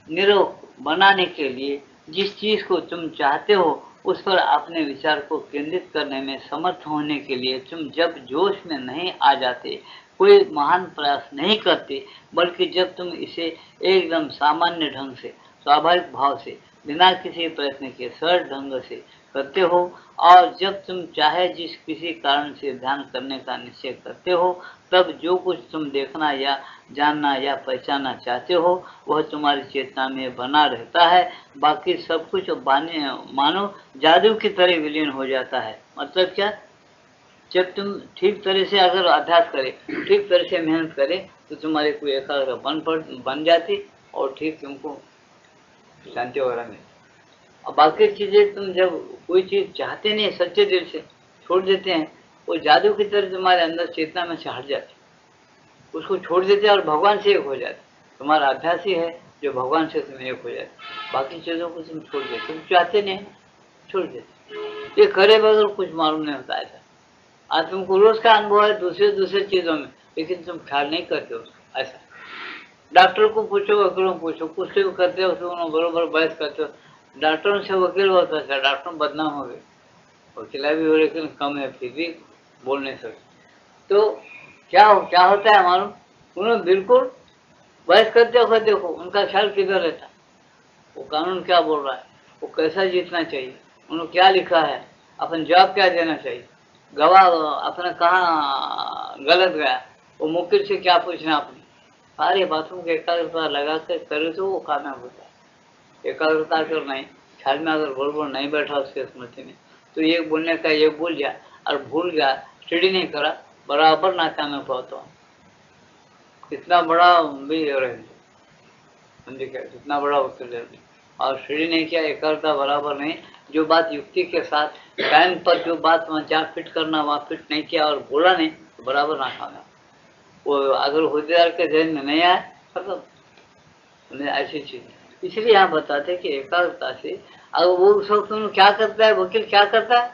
S1: निरोग बनाने के लिए जिस चीज को तुम चाहते हो उस पर अपने विचार को केंद्रित करने में समर्थ होने के लिए तुम जब जोश में नहीं आ जाते, कोई महान प्रयास नहीं करते, बल्कि जब तुम इसे एकदम सामान्य ढंग से, स्वाभाविक भाव से, बिना किसी प्रयत्न के सरल ढंग से करते हो और जब तुम चाहे जिस किसी कारण से ध्यान करने का निश्चय करते हो, तब जो कुछ तुम देखना या जानना या पहचानना चाहते हो वह तुम्हारी चेतना में बना रहता है। बाकी सब कुछ मानो जादू की तरह विलीन हो जाता है। मतलब क्या, जब तुम ठीक तरह से अगर अभ्यास करे, ठीक तरह से मेहनत करे तो तुम्हारे कोई एकाग्र बन जाती और ठीक तुमको शांति वगैरह में। और बाकी चीजें तुम जब कोई चीज चाहते नहीं सच्चे दिल से छोड़ देते हैं, वो जादू की तरह तुम्हारे अंदर चेतना में से हट जाती, उसको छोड़ देते और भगवान से एक हो जाते। तुम्हारा अभ्यास ही है जो भगवान से तुम एक हो जाते, बाकी चीजों को तुम छोड़ देते, तुम चाहते नहीं छोड़ देते। ये करे बगैर कुछ मालूम नहीं होता है। आज तुमको रोज का अनुभव है दूसरे दूसरे चीजों में, लेकिन तुम ख्याल नहीं करते उसको। ऐसा डॉक्टर को पूछो, वकीलों को पूछो, कुछ भी करते हो तो बरोबर बहस करते हो। डॉक्टरों से वकील बहुत अच्छा, डॉक्टर बदनाम हो गए, वकीला भी हो लेकिन कम है, फिर भी बोल नहीं सकते। तो क्या होता है मालूम, उन्होंने बिल्कुल बहस करते हो, देखो उनका ख्याल किधर रहता है, वो कानून क्या बोल रहा है, वो कैसा जीतना चाहिए, उन्होंने क्या लिखा है, अपन जवाब क्या देना चाहिए, गवाह अपना कहाँ गलत गया, वो मुकिल से क्या पूछना अपने, सारी बातों को एकाग्रता लगा कर करे तो वो कामयाब होता है। एकाग्रता कर नहीं, ख्याल में अगर बोल नहीं बैठा उसके स्मृति में, तो ये बोलने का ये भूल गया और भूल गया, स्टडी नहीं करा, बराबर नाकामयाब होता हूँ। कितना बड़ा भी रहेंगे, समझे क्या, कितना बड़ा वकील है, और स्टडी नहीं किया, एकाग्रता बराबर नहीं, जो बात युक्ति के साथ टाइम पर जो बात वहाँ जहाँ फिट करना वहाँ फिट नहीं किया और बोला नहीं, तो बराबर नाकामयाब। वो अगर होदेदार के जहन में नहीं आए मतलब ऐसी चीज। इसलिए यहाँ बताते कि एकाग्रता से, अगर वो उस वक्त क्या करता है वकील, क्या करता है,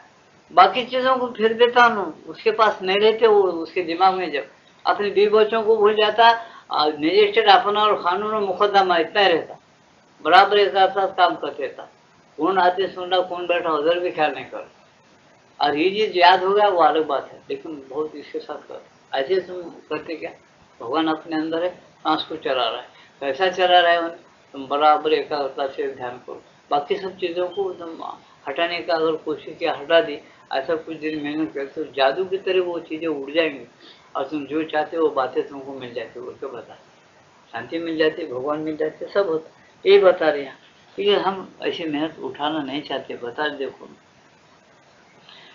S1: बाकी चीजों को फिर देता हूँ, उसके पास नहीं रहते, वो उसके दिमाग में जब अपने बीवी बच्चों को भूल जाता, मजिस्ट्रेट अपना और कानून और मुकदमा इतना ही रहता, बराबर एक साथ काम करते था, कौन आते सुन रहा कौन बैठा उधर भी ख्याल नहीं कर। और ये चीज याद हो गया वो अलग बात है, लेकिन बहुत इसके साथ कर ऐसे तुम करते क्या, भगवान अपने अंदर है, सांस को चला रहा है, कैसा चला रहा है उन्हें, तुम बराबर एकाग्रता से ध्यान करो। बाकी सब चीजों को तुम हटाने का अगर कोशिश किया, हटा दी, ऐसा कुछ दिन मेहनत करते तो जादू की तरह वो चीजें उड़ जाएंगी और तुम जो चाहते हो वो बातें तुमको मिल जाती, वो तो बता, शांति मिल जाती, भगवान मिल जाते, सब होता। यही बता रहे हैं, क्योंकि हम ऐसी मेहनत उठाना नहीं चाहते। बता देखो,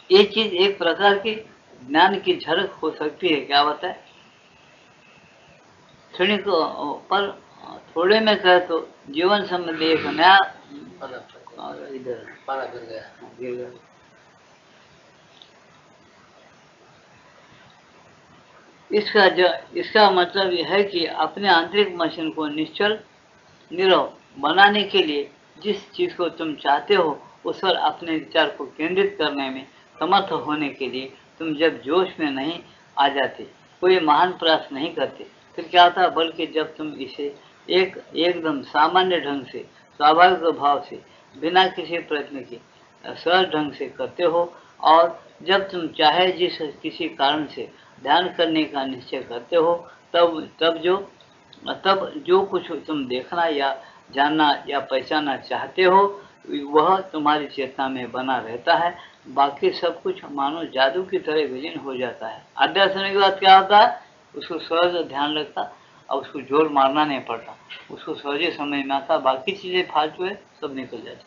S1: ये चीज एक प्रकार की ज्ञान की झलक हो सकती है, क्या बताए, क्षणिक पर थोड़े में कहे तो जीवन संबंधी एक नया इधर पारा गिर गया। इसका मतलब यह है कि अपने आंतरिक मशीन को निश्चल निरव बनाने के लिए जिस चीज को तुम चाहते हो उस पर अपने विचार को केंद्रित करने में समर्थ होने के लिए तुम जब जोश में नहीं आ जाते, कोई महान प्रयास नहीं करते, फिर क्या होता है, बल्कि जब तुम इसे एकदम सामान्य ढंग से, स्वाभाविक भाव से, बिना किसी प्रयत्न के सहज ढंग से करते हो, और जब तुम चाहे जिस किसी कारण से ध्यान करने का निश्चय करते हो, तब जो कुछ तुम देखना या जानना या पहचानना चाहते हो वह तुम्हारी चेतना में बना रहता है। बाकी सब कुछ मानो जादू की तरह विलीन हो जाता है। अध्यास होने के बाद क्या होता है, उसको सहज ध्यान लगता और उसको जोर मारना नहीं पड़ता, उसको सहज समझ में आता, बाकी चीजें फालतू है सब निकल जाती,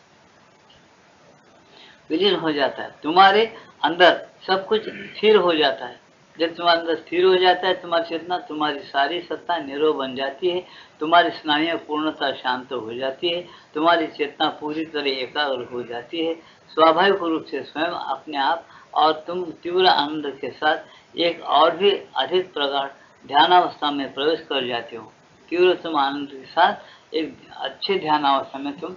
S1: विलीन हो जाता है, तुम्हारे अंदर सब कुछ स्थिर हो जाता है। जब तुम्हारे अंदर स्थिर हो जाता है तुम्हारी चेतना, तुम्हारी सारी सत्ता निरोध बन जाती है, तुम्हारी स्नायुएं पूर्णतः शांत हो जाती है, तुम्हारी चेतना पूरी तरह एकाग्र हो जाती है, स्वाभाविक रूप से स्वयं अपने आप, और तुम तीव्र आनंद के साथ एक और भी अधिक प्रगाढ़ ध्यानावस्था में प्रवेश कर जाते हो। तीव्र तुम आनंद के साथ एक अच्छे ध्यानावस्था में तुम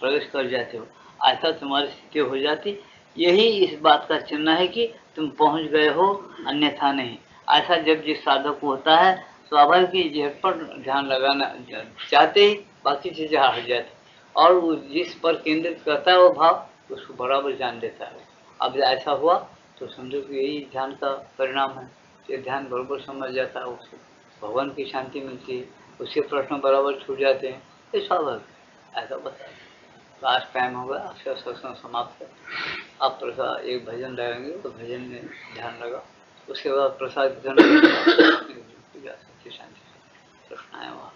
S1: प्रवेश कर जाते हो, ऐसा तुम्हारी स्थिति हो जाती। यही इस बात का चिन्ह है कि तुम पहुंच गए हो, अन्यथा नहीं। ऐसा जब जिस साधक को होता है, स्वाभाविक ही झटपट ध्यान लगाना चाहते ही बाकी चीजें हट जाती, और वो जिस पर केंद्रित करता है वो भाव उसको बराबर जान देता है। अब ऐसा हुआ तो समझो कि यही ध्यान का परिणाम है, ये ध्यान बराबर समझ जाता है, उसको भगवान की शांति मिलती है, उसके प्रश्न बराबर छूट जाते हैं, ये स्वाभाविक। ऐसा बताया। लास्ट टाइम होगा, सत्संग समाप्त है। आप प्रसाद एक भजन लगाएंगे तो भजन में ध्यान लगा, उसके बाद प्रसाद वितरण शांति कृष्ण आया वहाँ।